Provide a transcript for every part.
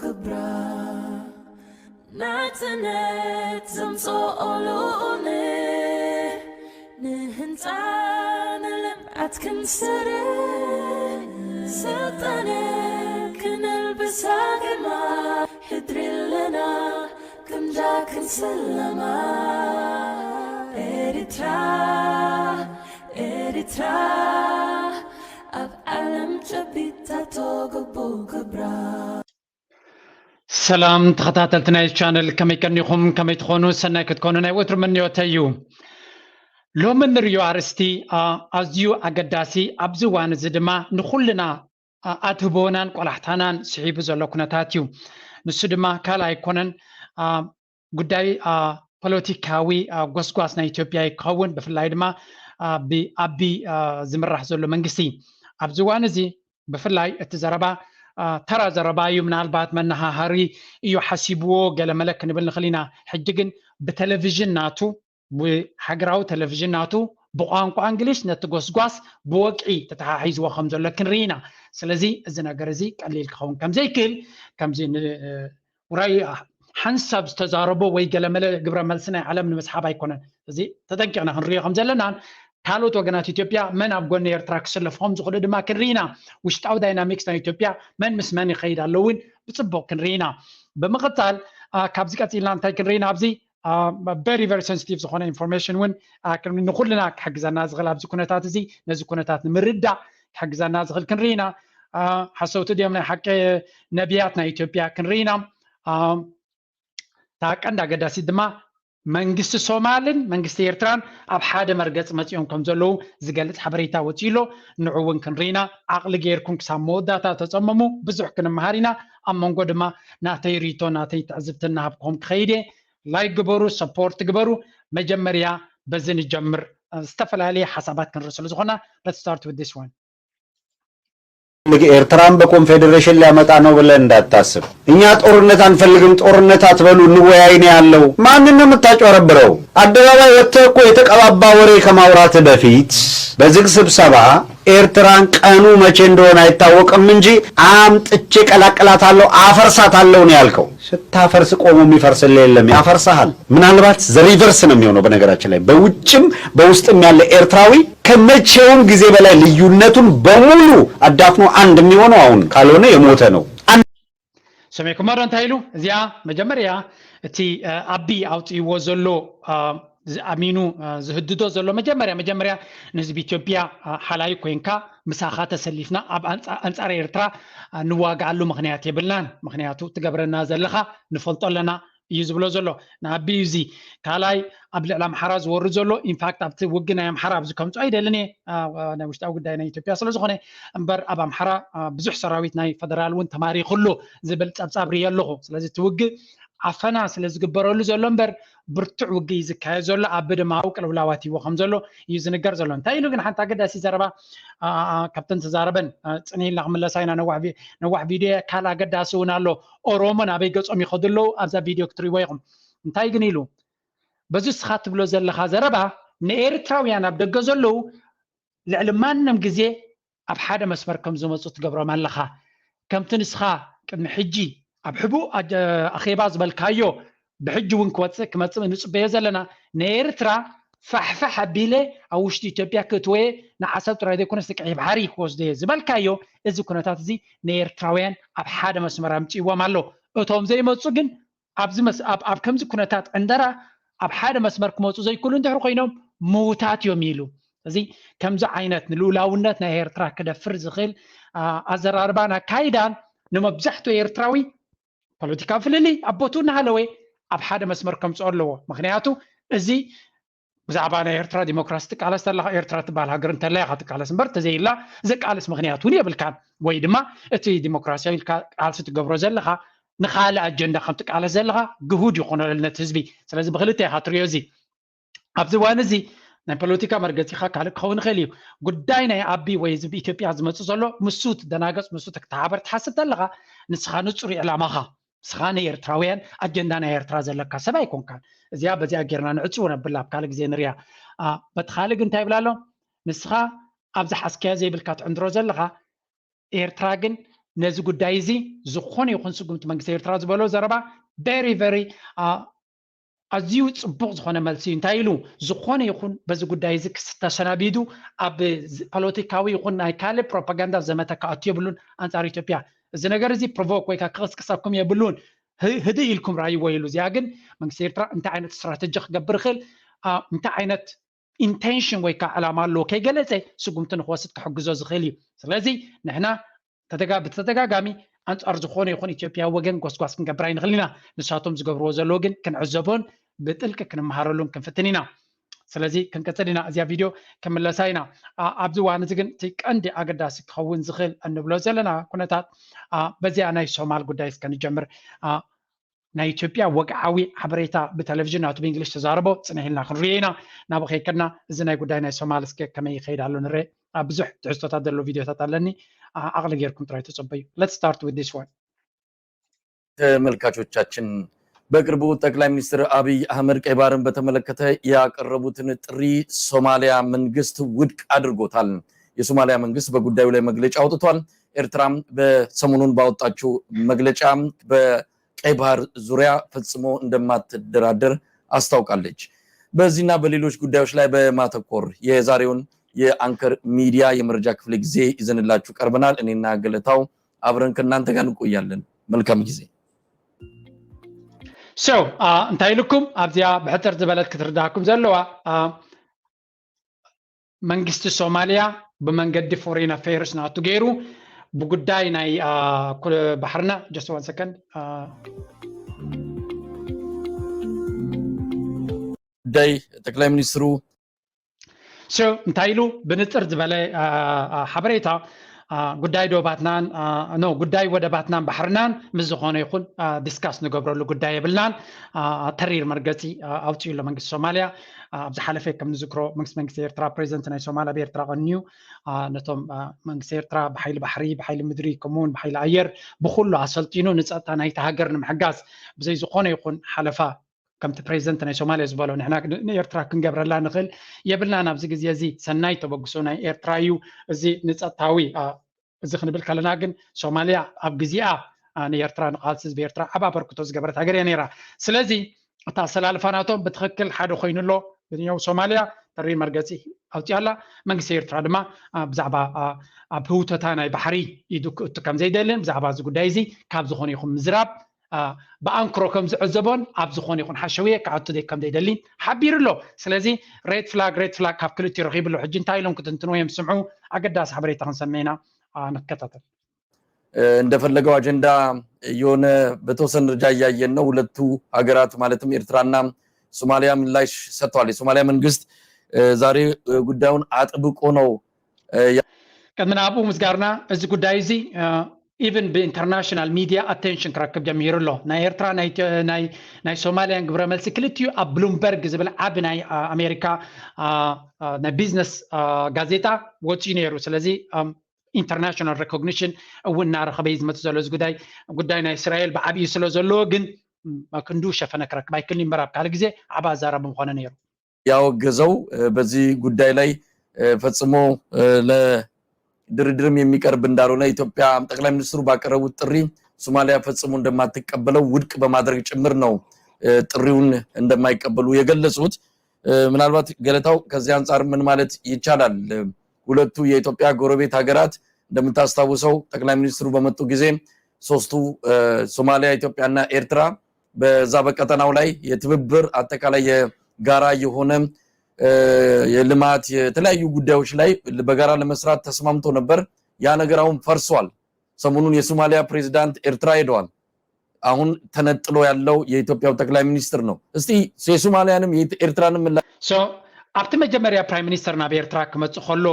كبرى ناتنت زمصو أولوني نهنتان لمعت كنسري سلطاني كنلبسها كما حدري لنا كم جاك نسلما إريترا أب ألم جبيتا توقبو كبرى سلام تخطاتلتنا الشانل كما يكنيكم كما يتخونوا سنة كتكونوا وتر من يوتيو لو من ريو عرستي أزيو أقداسي أبزوان زدما نخلنا أتبونان قلحتانان سعيب زلو كنتاتيو نسدما كالا يكونن قداي بوليتيكاوي غوسغواسنا إثيوبيا يكون بفلاي دما بأبي زمرح زلو منجسي أبزوان زي بفلاي اتزربا ترى زربايو من البات منها هاري إيو حسيبوه قال ملك نبلن خلينا حجقن بتلفزيون ناتو بحقراو تلفزيون ناتو بقانقو انجليش نتقوسقواس بوقعي تتحاحيز وخمزو لكن رينا سلازي الزنا قرزي قليل كخون كم زي كل كم زي وراي حنسب استزاربو وي قال ملك قبر ملسنا علم مسحابا يكونن زي تدنكنا هنريو خمزة لنا كالوت وغنات إثيوبيا من أبغون يرتراك سلفهم زخود دما كنرينا وشتاو دايناميكس نا إثيوبيا من مسماني خير اللون بتصبو كنرينا بمقتل كابزيكات إيلان تاي كنرينا أبزي very very sensitive زخونا information وين كنا نقول لنا حق زنا زغل أبزي كونتات زي نزو كونتات نمردة حق زنا زغل كنرينا حسوت ديامنا حق نبياتنا إثيوبيا كنرينا تاك عند قداسي دما منجست الصومالين منجست إيرتران أب حدا مرقص متيون كم زلو زقلت حبريتا وتيلو نعوون كنرينا عقل غيركم كسامو داتا تصممو بزح كنا مهارينا أما نقول ما ناتي ريتو ناتي تعزبتنا بكم خيدي لايك جبرو سبورت جبرو مجمريا بزن الجمر استفل عليه حسابات كنرسل زخنا let's start with this one ኤርትራን በኮንፌዴሬሽን ሊያመጣ ነው ብለን እንዳታስብ። እኛ ጦርነት አንፈልግም፣ ጦርነት አትበሉ፣ እንወያይ ነው ያለው። ማንን ነው የምታጭበረብረው? አደባባይ ወጥተህ እኮ የተቀባባ ወሬ ከማውራት በፊት በዝግ ስብሰባ ኤርትራን ቀኑ መቼ እንደሆነ አይታወቅም እንጂ አምጥቼ ቀላቅላታለሁ፣ አፈርሳታለሁ ነው ያልከው። ስታፈርስ ቆሞ የሚፈርስልህ የለም፣ ያፈርሳል። ምናልባት ዘሪቨርስ ነው የሚሆነው። በነገራችን ላይ በውጭም በውስጥም ያለ ኤርትራዊ ከመቼውም ጊዜ በላይ ልዩነቱን በሙሉ አዳፍኖ አንድ የሚሆነው አሁን ካልሆነ የሞተ ነው። ሰሜኩም ማራን ታይሉ እዚያ መጀመሪያ እቲ አቢ አውጪዎ ዘሎ አሚኑ ዝህድዶ ዘሎ መጀመሪያ ንህዝቢ ኢትዮጵያ ሓላይ ኮይንካ ምሳኻ ተሰሊፍና ኣብ አንጻር ኤርትራ ንዋጋዓሉ ምክንያት የብልናን ምክንያቱ ትገብረና ዘለኻ ንፈልጦ ኣለና እዩ ዝብሎ ዘሎ ንኣቢ እዚ ካልኣይ ኣብ ልዕሊ ኣምሓራ ዝወርድ ዘሎ ኢንፋክት ኣብቲ ውጊ ናይ ኣምሓራ ኣብዚ ከምፁ ኣይደልን እየ ናይ ውሽጣዊ ጉዳይ ናይ ኢትዮጵያ ስለ ዝኾነ እምበር ኣብ ኣምሓራ ብዙሕ ሰራዊት ናይ ፈደራል እውን ተማሪኹሉ ዝብል ፀብፃብ ርኢ ኣለኹ ስለዚ እቲ ውጊ ዓፈና ስለ ዝግበረሉ ዘሎ እምበር ብርቱዕ ውጊ ዝካየድ ዘሎ ኣብ ድማው ቅልውላዋት ይዎ ከም ዘሎ እዩ ዝንገር ዘሎ እንታይ ኢሉ ግን ሓንቲ ኣገዳሲ ዘረባ ካብተን ተዛረበን ፅኒኢልና ክምለሳ ኢና ነዋሕ ቪድዮ ካልእ ኣገዳሲ እውን ኣሎ ኦሮሞ ናበይ ገፆም ይኸዱ ኣለዉ ኣብዛ ቪድዮ ክትሪእዎ ኢኹም እንታይ ግን ኢሉ በዚ ስኻ ትብሎ ዘለኻ ዘረባ ንኤርትራውያን ኣብ ደገ ዘለዉ ልዕሊ ማንም ግዜ ኣብ ሓደ መስመር ከም ዝመፁ ትገብሮም ኣለኻ ከምቲ ንስኻ ቅድሚ ሕጂ ኣብ ሕቡእ ኣኼባ ዝበልካዮ ብሕጂ እውን ክመፅእ ንፅበዮ ዘለና ንኤርትራ ፋሕፋሕ ኣቢለ ኣብ ውሽጢ ኢትዮጵያ ክትወየ ንዓሰብ ጥራይ ዘይኮነስ ተቅዒ ባሕሪ ክወስዶ እየ ዝበልካዮ እዚ ኩነታት እዚ ንኤርትራውያን ኣብ ሓደ መስመር ኣምፂዎም ኣሎ እቶም ዘይመፁ ግን ኣብ ከምዚ ኩነታት ዕንደራ ኣብ ሓደ መስመር ክመፁ ዘይክእሉ እንድሕር ኮይኖም ምዉታት እዮም ኢሉ እዚ ከምዚ ዓይነት ንልኡላውነት ናይ ኤርትራ ክደፍር ዝኽእል ኣዘራርባን ኣካይዳን ንመብዛሕትኡ ኤርትራዊ ፖለቲካዊ ፍልሊ ኣቦቱ እናሃለወ ኣብ ሓደ መስመር ከምፅኦ ኣለዎ ምክንያቱ እዚ ብዛዕባ ናይ ኤርትራ ዲሞክራሲ ትቃለስ ተለካ ኤርትራ ትበሃል ሃገር እንተላ ኢኻ ትቃለስ እምበር ተዘይላ ዘቃልስ ምክንያት እውን የብልካን ወይ ድማ እቲ ዲሞክራሲያዊ ቃልሲ ትገብሮ ዘለካ ንኻልእ ኣጀንዳ ከም ትቃለስ ዘለካ ግሁድ ይኾነ ነቲ ህዝቢ ስለዚ ብክልተ ኢኻ ትሪኦ እዚ ኣብዚ እዋን እዚ ናይ ፖለቲካ መርገፂኻ ካልእ ክኸውን ይኽእል እዩ ጉዳይ ናይ ኣቢ ወይ ህዝቢ ኢትዮጵያ ዝመፅእ ዘሎ ምሱ ትደናገፅ ምሱ ተተሓበር ትሓስብ ተለካ ንስኻ ንፁር ዕላማኻ ንስኻ ንኤርትራውያን ኣጀንዳ ናይ ኤርትራ ዘለካ ሰብ ኣይኮንካን እዚኣ በዚኣ ጌርና ንዕፅዎ ነብላ ኣብ ካልእ ግዜ ንሪያ በቲ ካልእ ግን እንታይ ይብላ ኣሎ ንስኻ ኣብዛ ሓስከያ ዘይብልካ ትዕንድሮ ዘለካ ኤርትራ ግን ነዚ ጉዳይ እዚ ዝኾነ ይኹን ስጉምቲ መንግስቲ ኤርትራ ዝበሎ ዘረባ very ኣዝዩ ጽቡቕ ዝኾነ መልሲ እንታይ ኢሉ ዝኾነ ይኹን በዚ ጉዳይ እዚ ክስተሰናቢዱ ኣብ ፖለቲካዊ ይኹን ናይ ካልእ ፕሮፓጋንዳ ዘመተ ከኣትዩ የብሉን ኣንጻር ኢትዮጵያ እዚ ነገር እዚ ፕሮቮክ ወይ ክቅስቅሰኩም የብሉን ህድእ ኢልኩም ራእይዎ ኢሉ እዚኣ ግን መንግስቲ ኤርትራ እንታይ ዓይነት ስትራቴጂ ክገብር ይኽእል እንታይ ዓይነት ኢንቴንሽን ወይ ከዓ ዕላማ ኣለዎ ከይገለፀ ስጉምቲ ንክወስድ ክሕግዞ ዝኽእል እዩ ስለዚ ንሕና ብተደጋጋሚ አንጻር ዝኾነ ይኹን ኢትዮጵያ ወገን ጎስጓስ ክንገብር ኣይንኽእል ኢና ንሳቶም ዝገብርዎ ዘለዎ ግን ክንዕዘቦን ብጥልቂ ክንመሃረሉን ክንፍትን ኢና ስለዚ ክንቀፅል ኢና እዚኣ ቪድዮ ክምለሳ ኢና ኣብዚ እዋን እዚ ግን እቲ ቀንዲ ኣገዳሲ ክኸውን ዝኽእል እንብሎ ዘለና ኩነታት በዚኣ ናይ ሶማል ጉዳይ እስከንጀምር ናይ ኢትዮጵያ ወግዓዊ ሓበሬታ ብቴሌቭዥን ናቱ ብእንግሊሽ ተዛረቦ ፅንሒልና ክንሪኦ ኢና ናብ ከይከድና እዚ ናይ ጉዳይ ናይ ሶማል እስከ ከመይ ይኸይድ ኣሎ ንሪአ ብዙሕ ትሕዝቶታት ዘለዎ ቪድዮታት ኣለኒ አቅል ጌርኩም ጥራይ ተጸበዩ let's start with this one ተመልካቾቻችን በቅርቡ ጠቅላይ ሚኒስትር አብይ አህመድ ቀይ ባህርን በተመለከተ ያቀረቡትን ጥሪ ሶማሊያ መንግስት ውድቅ አድርጎታል የሶማሊያ መንግስት በጉዳዩ ላይ መግለጫ አውጥቷል ኤርትራም በሰሞኑን ባወጣችው መግለጫ በቀይ ባህር ዙሪያ ፈጽሞ እንደማትደራደር አስታውቃለች በዚህና በሌሎች ጉዳዮች ላይ በማተኮር የዛሬውን የአንከር ሚዲያ የመረጃ ክፍለ ጊዜ ይዘንላችሁ ቀርበናል እኔና ገለታው አብረን ከናንተ ጋር እንቆያለን መልካም ጊዜ so እንታይ ልኩም ኣብዚያ ብሕጥር ዝበለት ክትርዳኩም ዘለዋ መንግስቲ ሶማሊያ በመንገዲ ፎሬን አፌርስ ናቱ ገይሩ በጉዳይ ናይ ባህርና just one second ዳይ ጠቅላይ ሚኒስትሩ so እንታይ ኢሉ ብንጥር ዝበለ ሓበሬታ ጉዳይ ዶባትናን ጉዳይ ወደባትናን ባህርናን ምስ ዝኾነ ይኹን ዲስካስ ንገብረሉ ጉዳይ የብልናን ተሪር መርገፂ ኣውፅኡ ሎ መንግስቲ ሶማሊያ ኣብዚ ሓለፈ ከም ንዝክሮ መንግስቲ ኤርትራ ፕሬዚደንት ናይ ሶማሊያ ብኤርትራ ቀኒዩ ነቶም መንግስቲ ኤርትራ ብሓይሊ ባሕሪ ብሓይሊ ምድሪ ከምኡውን ብሓይሊ ኣየር ብኩሉ ኣሰልጢኑ ንፀጥታ ናይቲ ሃገር ንምሕጋዝ ብዘይ ዝኾነ ይኹን ሓለፋ ከምቲ ፕሬዚደንት ናይ ሶማሊያ ዝበሎ ንሕና ኤርትራ ክንገብረላ ንኽእል የብልና ናብዚ ግዜ እዚ ሰናይ ተበግሶ ናይ ኤርትራ እዩ እዚ ንፀጥታዊ እዚ ክንብል ከለና ግን ሶማሊያ ኣብ ግዜኣ ንኤርትራ ንቃልሲ ህዝቢ ኤርትራ ዓባ በርክቶ ዝገበረት ሃገር እያ ነይራ ስለዚ እታ ኣሰላልፋ ናቶም ብትክክል ሓደ ኮይኑሎ ብኛው ሶማሊያ ተሪ መርገፂ ኣውፅያላ መንግስቲ ኤርትራ ድማ ብዛዕባ ኣብ ህውተታ ናይ ባሕሪ ኢዱ ክእቱ ከም ዘይደልን ብዛዕባ እዚ ጉዳይ እዚ ካብ ዝኾነ ይኹን ምዝራብ በአንክሮ ከም ዝዕዘቦን ኣብ ዝኾነ ይኹን ሓሸውየ ከዓቱ ደይ ከም ዘይደሊ ሓቢሩሎ ስለዚ ሬድ ፍላግ ካብ ክልቲኡ ረኺብሎ ሕጂ እንታይ ኢሎም ክትንትንዎ የምስምዑ ኣገዳሲ ሓበሬታ ክንሰምዕ ነከታተል እንደፈለገው አጀንዳ የሆነ በተወሰነ ደረጃ ያያየን ነው ሁለቱ ሀገራት ማለትም ኤርትራና ሶማሊያ ምላሽ ሰጥተዋል የሶማሊያ መንግስት ዛሬ ጉዳዩን አጥብቆ ነው ከመና አቡ ምስጋርና እዚ ጉዳይ እዚ even በኢንተርናሽናል ሚዲያ አቴንሽን ክረክብ ጀሚሩሎ ናይ ኤርትራ ናይ ሶማሊያን ግብረ መልሲ ክልቲኡ ኣብ ብሉምበርግ ዝብል ዓብ ናይ አሜሪካ ናይ ቢዝነስ ጋዜጣ ወፂኡ ነይሩ ስለዚ ኢንተርናሽናል ሪኮግኒሽን እውን እናረኸበ ዝመት ዘሎ ጉዳይ ናይ እስራኤል ብዓብዩ ስለ ዘለዎ ግን ክንዱ ሸፈነ ክረክብ ኣይክልኒ ምዕራብ ካል ግዜ ዓባ ዛረብ ምኾነ ነይሩ ያወገዘው በዚህ ጉዳይ ላይ ፈጽሞ ድርድርም የሚቀርብ እንዳልሆነ ኢትዮጵያ ጠቅላይ ሚኒስትሩ ባቀረቡት ጥሪ ሶማሊያ ፈጽሞ እንደማትቀበለው ውድቅ በማድረግ ጭምር ነው ጥሪውን እንደማይቀበሉ የገለጹት ምናልባት ገለታው ከዚህ አንፃር ምን ማለት ይቻላል ሁለቱ የኢትዮጵያ ጎረቤት ሀገራት እንደምታስታውሰው ጠቅላይ ሚኒስትሩ በመጡ ጊዜ ሶስቱ ሶማሊያ ኢትዮጵያና ኤርትራ በዛ በቀጠናው ላይ የትብብር አጠቃላይ የጋራ የሆነ የልማት የተለያዩ ጉዳዮች ላይ በጋራ ለመስራት ተስማምቶ ነበር ያ ነገር አሁን ፈርሷል ሰሞኑን የሶማሊያ ፕሬዝዳንት ኤርትራ ሄደዋል አሁን ተነጥሎ ያለው የኢትዮጵያው ጠቅላይ ሚኒስትር ነው እስቲ የሶማሊያንም የኤርትራንም so ኣብቲ መጀመርያ ፕራይም ሚኒስተር ናብ ኤርትራ ክመጽእ ከሎ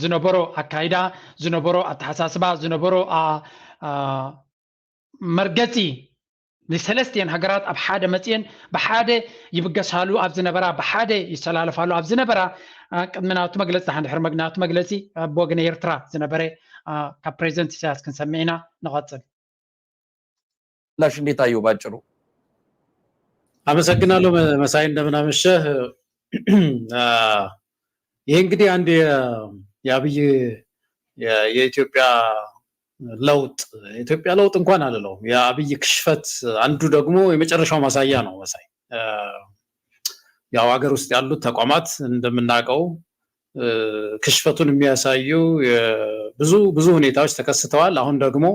ዝነበሮ አካይዳ ዝነበሮ አተሓሳስባ ዝነበሮ መርገፂ ለሰለስቲያን ሃገራት ኣብ ሓደ መጽየን ብሓደ ይብገሳሉ ኣብ ዝነበራ ብሓደ ይሰላለፋሉ ኣብ ዝነበራ ቅድምናቱ መግለጽ ሓንድሕር መግናቱ መግለጺ በወገን ኤርትራ ዝነበረ ካብ ፕሬዚደንት ኢሳያስ ክንሰምዕና ንቐጽል ላሽ እንዴት አየው ባጭሩ አመሰግናለሁ መሳይ እንደምናመሸህ ይሄ እንግዲህ አንድ የአብይ የኢትዮጵያ ለውጥ ኢትዮጵያ ለውጥ እንኳን አልለውም የአብይ ክሽፈት አንዱ ደግሞ የመጨረሻው ማሳያ ነው መሳይ ያው ሀገር ውስጥ ያሉት ተቋማት እንደምናውቀው ክሽፈቱን የሚያሳዩ ብዙ ሁኔታዎች ተከስተዋል አሁን ደግሞ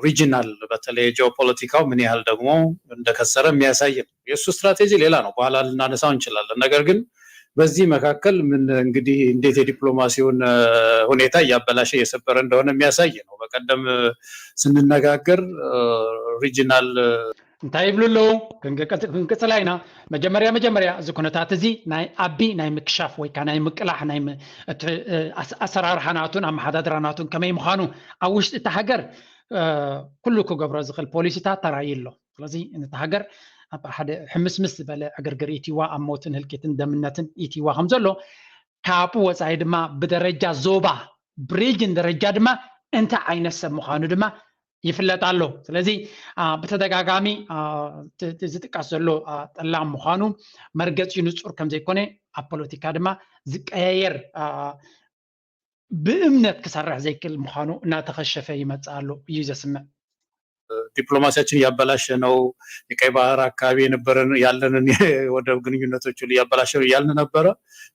ሪጂናል በተለይ ጂኦፖለቲካው ምን ያህል ደግሞ እንደከሰረ የሚያሳይ ነው የሱ ስትራቴጂ ሌላ ነው በኋላ ልናነሳው እንችላለን ነገር ግን በዚህ መካከል ምን እንግዲህ እንዴት የዲፕሎማሲውን ሁኔታ ያበላሸ የሰበረ እንደሆነ የሚያሳይ ነው በቀደም ስንነጋገር ሪጂናል እንታይ ይብሉሎ ክንቀጽላይና መጀመሪያ እዚ ኩነታት እዚ ናይ አቢ ናይ ምክሻፍ ወይ ከዓ ናይ ምቅላሕ ናይ አሰራርሓናቱን አመሓዳድራናቱን ከመይ ምዃኑ ኣብ ውሽጢ እቲ ሃገር ኩሉ ክገብሮ ዝኽእል ፖሊሲታት ተራይሎ ስለዚ እቲ ሃገር ኣብ ሓደ ሕምስምስ ዝበለ ዕግርግር ኢትዋ ኣብ ሞትን ህልቂትን ደምነትን ኢትዋ ከም ዘሎ ካብኡ ወፃኢ ድማ ብደረጃ ዞባ ብሬጅን ደረጃ ድማ እንታይ ዓይነት ሰብ ምዃኑ ድማ ይፍለጥ ኣሎ ስለዚ በተደጋጋሚ ዝጥቀስ ዘሎ ጠላም ምዃኑ መርገጽ ንጹር ከም ዘይኮነ ኣብ ፖለቲካ ድማ ዝቀያየር በእምነት ክሰርሕ ዘይክል ምዃኑ እናተኸሸፈ ይመጽእ ኣሎ እዩ ዘስምዕ ዲፕሎማሲያችን ያበላሸ ነው የቀይ ባህር አካባቢ የነበረን ያለንን ወደብ ግንኙነቶች ሁሉ ያበላሸ ያልን ነበረ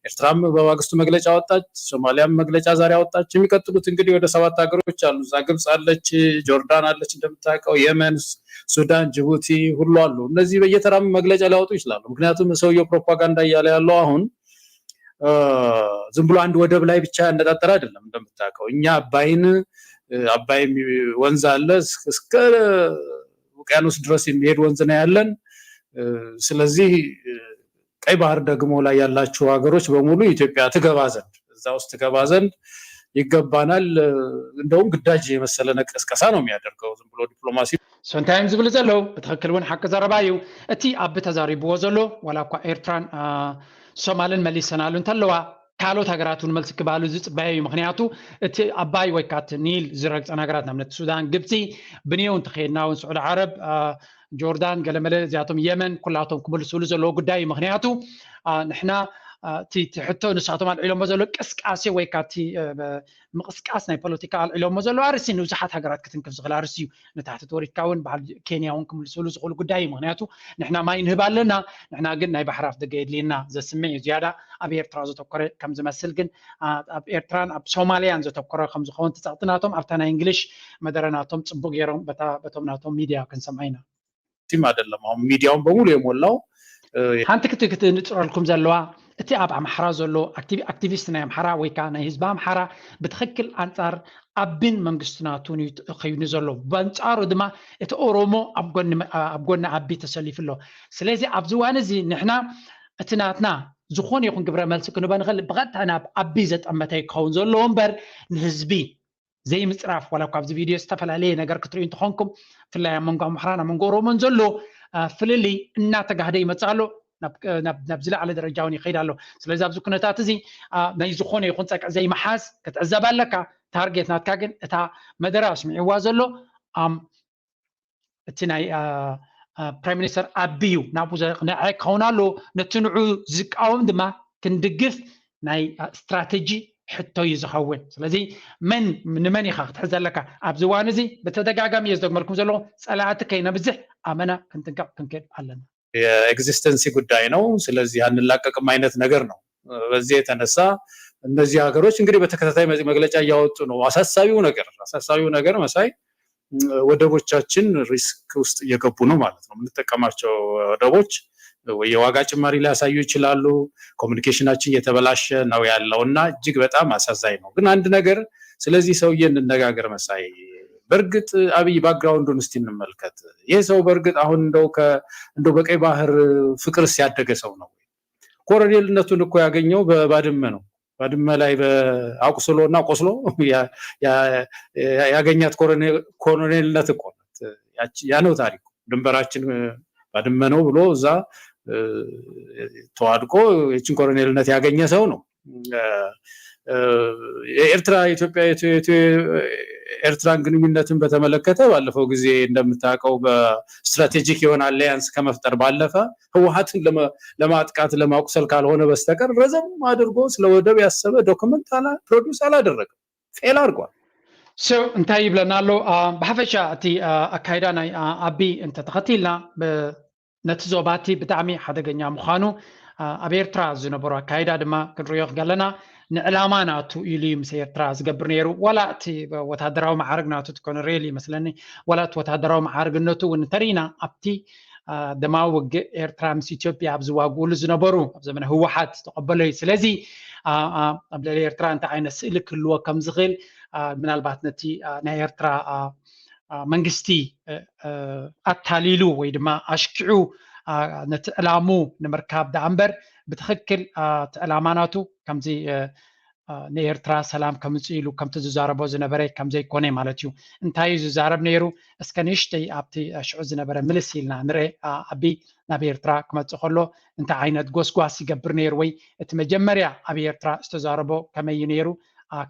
ኤርትራም በማግስቱ መግለጫ ወጣች ሶማሊያም መግለጫ ዛሬ አወጣች የሚቀጥሉት እንግዲህ ወደ 7 ሀገሮች አሉ ግብጽ አለች ጆርዳን አለች እንደምታውቀው የመን ሱዳን ጅቡቲ ሁሉ አሉ እነዚህ በየተራም መግለጫ ሊያወጡ ይችላሉ ምክንያቱም ሰውየው ፕሮፓጋንዳ ያለ ያለው አሁን ዝም ብሎ አንድ ወደብ ላይ ብቻ እንደጣጠረ አይደለም እንደምታውቀው እኛ አባይ ወንዝ አለ እስከ ውቅያኖስ ድረስ የሚሄድ ወንዝ ነው ያለን ስለዚህ ቀይ ባህር ደግሞ ላይ ያላችሁ ሀገሮች በሙሉ ኢትዮጵያ ትገባዘን እዛ ውስጥ ትገባዘን ይገባናል እንደውም ግዳጅ የመሰለ ነቀስቀሳ ነው የሚያደርገው ዝም ብሎ ዲፕሎማሲ sometimes ዝብል ዘሎ በትክክል ወን ሐቅ ዘረባዩ እቲ ኣብ ተዛሪብዎ ዘሎ ወላኳ ኤርትራን ሶማልን መሊሰናሉን ተለዋ ካሎት ሀገራቱን መልስ ክባሉ ዝጽባዩ ምክንያቱ እቲ አባይ ወይካት ኒል ዝረግጽ ነገራት ናምነት ሱዳን ግብጽ ብኒውን ተኸናውን ሱዑድ ዓረብ ጆርዳን ገለመለ ዚያቶም የመን ኩላቶም ክምልሱሉ ዘሎ ጉዳይ ምክንያቱ ንሕና ትሕቶ ንሳቶም አልዒሎም ዘሎ ቅስቃሴ ወይካት ምቅስቃስ ናይ ፖለቲካ አልዒሎም ዘሎ አርሲ ንብዙሓት ሃገራት ክትንክፍ ዝኽእል አርሲ ንታሕቲ ተወሪድካውን ባህል ኬንያውን ክምልሱሉ ዝኽእሉ ጉዳይ ምክንያቱ ንሕና ማይ ንህብ ኣለና ንሕና ግን ናይ ባሕር ኣፍ ደገ የድልየና ዘስምዕ ዝያዳ ኣብ ኤርትራ ዘተኮረ ከም ዝመስል ግን ኣብ ኤርትራን ኣብ ሶማልያን ዘተኮረ ከም ዝኸውን ትጸቕጥናቶም ኣብታ ናይ እንግሊሽ መደረናቶም ጽቡቅ ገይሮም በቶም ናቶም ሚድያ ክንሰምዕ ቲም አይደለም አሁን ሚዲያውን በሙሉ የሞላው ሓንቲ ክትንጽረልኩም ዘለዋ እቲ ኣብ ኣምሓራ ዘሎ አክቲቪስት ናይ ኣምሓራ ወይ ከዓ ናይ ህዝቢ ኣምሓራ ብትክክል አንጻር አብን መንግስትናቱን ይኸይኑ ዘሎ በንጻሩ ድማ እቲ ኦሮሞ ኣብ ጎኒ አቢ ተሰሊፍሎ ስለዚ ኣብ ዝዋን እዚ ንሕና እቲ ናትና ዝኾነ ይኹን ግብረ መልሲ ክንበ ንኽእል ብቐጥታ ናብ አቢ ዘጠመተ ይኸውን ዘሎ እምበር ንህዝቢ ዘይምፅራፍ ወላ ካብዚ ቪድዮ ዝተፈላለየ ነገር ክትርእዩ እንትኾንኩም ፍላይ ኣብ መንጎ ኣምሓራን ኣብ መንጎ ኦሮሞን ዘሎ ፍልሊ እናተጋህደ ይመጽእ ኣሎ ናብ ዝለዓለ ደረጃውን ይኸይድ ኣሎ ስለዚ ኣብዚ ኩነታት እዚ ናይ ዝኾነ ይኹን ፀቅዕ ዘይመሓዝ ክትዕዘብ ኣለካ ታርጌት ናትካ ግን እታ መደረ ኣስሚዕዋ ዘሎ እቲ ናይ ፕራይም ሚኒስተር አብዩ ናብኡ ዘቕንዐ ክኸውን ኣሎ ነቲ ንዑ ዝቃወም ድማ ክንድግፍ ናይ ስትራቴጂ ሕቶ እዩ ዝኸውን ስለዚ ንመን ኢኻ ክትሕዝ ኣለካ ኣብዚ እዋን እዚ በተደጋጋሚ እየ ዝደግመልኩም ዘለኹ ፀላእቲ ከይነብዝሕ ኣመና ክንጥንቀቕ ክንክእል ኣለና የኤግዚስተንሲ ጉዳይ ነው ስለዚህ አንላቀቅም አይነት ነገር ነው በዚህ የተነሳ እነዚህ ሀገሮች እንግዲህ በተከታታይ መግለጫ ያወጡ ነው አሳሳቢው ነገር መሳይ ወደቦቻችን ሪስክ ውስጥ እየገቡ ነው ማለት ነው የምንጠቀማቸው ወደቦች የዋጋ ጭማሪ ሊያሳዩ ይችላሉ ኮሙኒኬሽናችን እየተበላሸ ነው ያለውና እጅግ በጣም አሳዛኝ ነው ግን አንድ ነገር ስለዚህ ሰውዬ እንነጋገር መሳይ በርግጥ አብይ ባክግራውንዱን እስቲ እንመልከት ይሄ ሰው በርግጥ አሁን እንደው በቀይ ባህር ፍቅር ሲያደገ ሰው ነው ኮሎኔልነቱን እኮ ያገኘው በባድመ ነው ባድመ ላይ በአቁስሎና ቆስሎ ያገኛት ኮሎኔልነት እኮ ያ ነው ታሪኩ ድንበራችን ባድመ ነው ብሎ እዛ ተዋድቆ የችን ኮሎኔልነት ያገኘ ሰው ነው የኤርትራ ኢትዮጵያ ኤርትራን ግንኙነትን በተመለከተ ባለፈው ጊዜ እንደምታውቀው በስትራቴጂክ የሆነ አሊያንስ ከመፍጠር ባለፈ ህወሓትን ለማጥቃት ለማቁሰል ካልሆነ በስተቀር ረዘም አድርጎ ስለወደብ ያሰበ ዶክመንት ፕሮዲዩስ አላደረገም ፌል አድርጓል እንታይ ይብለና ኣሎ ብሓፈሻ እቲ ኣካይዳ ናይ ኣቢ እንተተኸቲልና ነቲ ዞባቲ ብጣዕሚ ሓደገኛ ምዃኑ ኣብ ኤርትራ ዝነበሩ ኣካይዳ ድማ ክንሪኦ ከለና ንዕላማ ናቱ ኢሉ ምስ ኤርትራ ዝገብር ነይሩ ዋላ እቲ ወታደራዊ ማዕርግ ናቱ ኮሎኔል ይመስለኒ ዋላ እቲ ወታደራዊ ማዕርግነቱ እውን እንተሪኢና ኣብቲ ደማዊ ውግእ ኤርትራ ምስ ኢትዮጵያ ኣብ ዝዋግእሉ ዝነበሩ ኣብ ዘመነ ህወሓት ዝተቐበሎ እዩ ስለዚ ኣብ ልዕሊ ኤርትራ እንታይ ዓይነት ስእሊ ክህልዎ ከም ዝኽእል ምናልባት ነቲ ናይ ኤርትራ መንግስቲ ኣታሊሉ ወይ ድማ ኣሽኪዑ ነቲ ዕላሙ ንምርካብ ዳ እምበር ብትክክል እቲ ዕላማ ናቱ ከምዚ ንኤርትራ ሰላም ከምፅእ ኢሉ ከምቲ ዝዛረቦ ዝነበረ ከምዘይኮነ ማለት እዩ እንታይ እዩ ዝዛረብ ነይሩ እስከ ንእሽተይ ኣብቲ ሽዑ ዝነበረ ምልስ ኢልና ንርአ ኣቢ ናብ ኤርትራ ክመፅእ ከሎ እንታይ ዓይነት ጎስጓስ ይገብር ነይሩ ወይ እቲ መጀመርያ ኣብ ኤርትራ ዝተዛረቦ ከመይ ነይሩ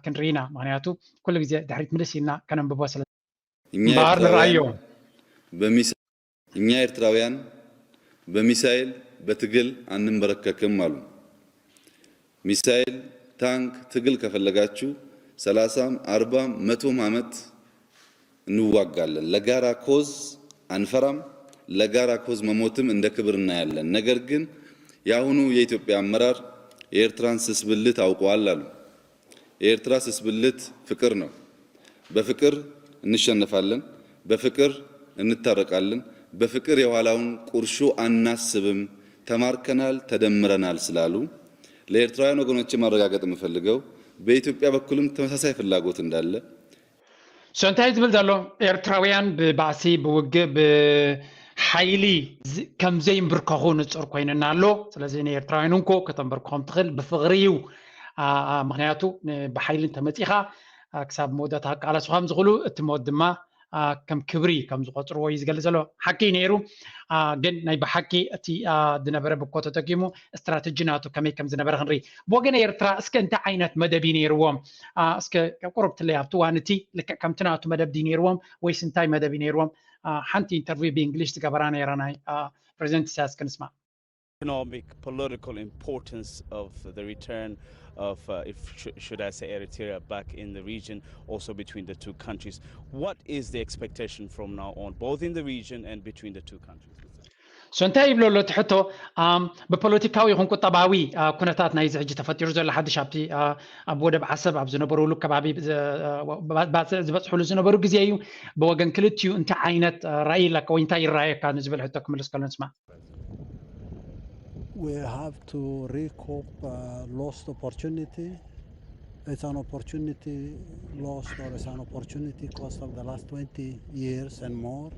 ክንሪና ምክንያቱ ኩሉ ግዜ ድሕሪት ምልስ ኢልና ከነንብቦ ስለ ባህር ንርአዮ እኛ ኤርትራውያን በሚሳኤል በትግል አንንበረከክም አሉ። ሚሳኤል ታንክ ትግል ከፈለጋችሁ 30 40 100 ዓመት እንዋጋለን። ለጋራ ኮዝ አንፈራም። ለጋራ ኮዝ መሞትም እንደ ክብር እናያለን። ነገር ግን የአሁኑ የኢትዮጵያ አመራር የኤርትራን ስስብልት አውቀዋል አሉ። የኤርትራ ስስብልት ፍቅር ነው። በፍቅር እንሸነፋለን፣ በፍቅር እንታረቃለን፣ በፍቅር የኋላውን ቁርሾ አናስብም፣ ተማርከናል፣ ተደምረናል ስላሉ ለኤርትራውያን ወገኖች ማረጋገጥ የምፈልገው በኢትዮጵያ በኩልም ተመሳሳይ ፍላጎት እንዳለ ሰንታይ ዝብል ዘሎ ኤርትራውያን ብባእሲ ብውግእ ብሓይሊ ከምዘይንብርከኹ ንፁር ኮይንና ኣሎ። ስለዚ ንኤርትራውያን እንኮ ከተንበርክኾም ትኽእል ብፍቕሪ እዩ ምክንያቱ ብሓይሊ እንተመፂኻ ክሳብ መወዳእታ ቃላሱ ከም ዝኽእሉ እቲ ሞት ድማ ከም ክብሪ ከም ዝቆፅርዎ እዩ ዝገልፅ ዘሎ ሓቂ ነይሩ ግን ናይ ብሓቂ እቲ ዝነበረ ብኮ ተጠቂሙ እስትራቴጂ ናቱ ከመይ ከም ዝነበረ ክንርኢ ብወገን ኤርትራ እስከ እንታይ ዓይነት መደብ ነይርዎም እስከ ቁርብ ትለይ ኣብቲ እዋን እቲ ልክዕ ከምቲ ናቱ መደብ ዲ ነይርዎም ወይስ እንታይ መደብ ነይርዎም ሓንቲ ኢንተርቪው ብእንግሊሽ ዝገበራ ነይራ ናይ ፕሬዚደንት ኢሳያስ ክንስማ economic, political importance of the return of, should I say, Eritrea back in the region, also between the two countries. What is the expectation from now on, both in the region and between the two countries? እንታይ ይብሎ ኣሎ ትሕቶ ብፖለቲካዊ ይኹን ቁጠባዊ ኩነታት ናይ ዝሕጂ ተፈጢሩ ዘሎ ሓድሽ ኣብቲ ኣብ ወደብ ዓሰብ ኣብ ዝነበሩሉ ከባቢ ዝበፅሕሉ ዝነበሩ ግዜ እዩ ብወገን ክልቲኡ እንታይ ዓይነት ራእይ ኣለካ ወይ እንታይ ይረኣየካ ንዝብል ሕቶ ክምልስ ከሎ ንስማ We have to recoup lost opportunity. It's an opportunity lost or it's an opportunity cost of the last 20 years and more.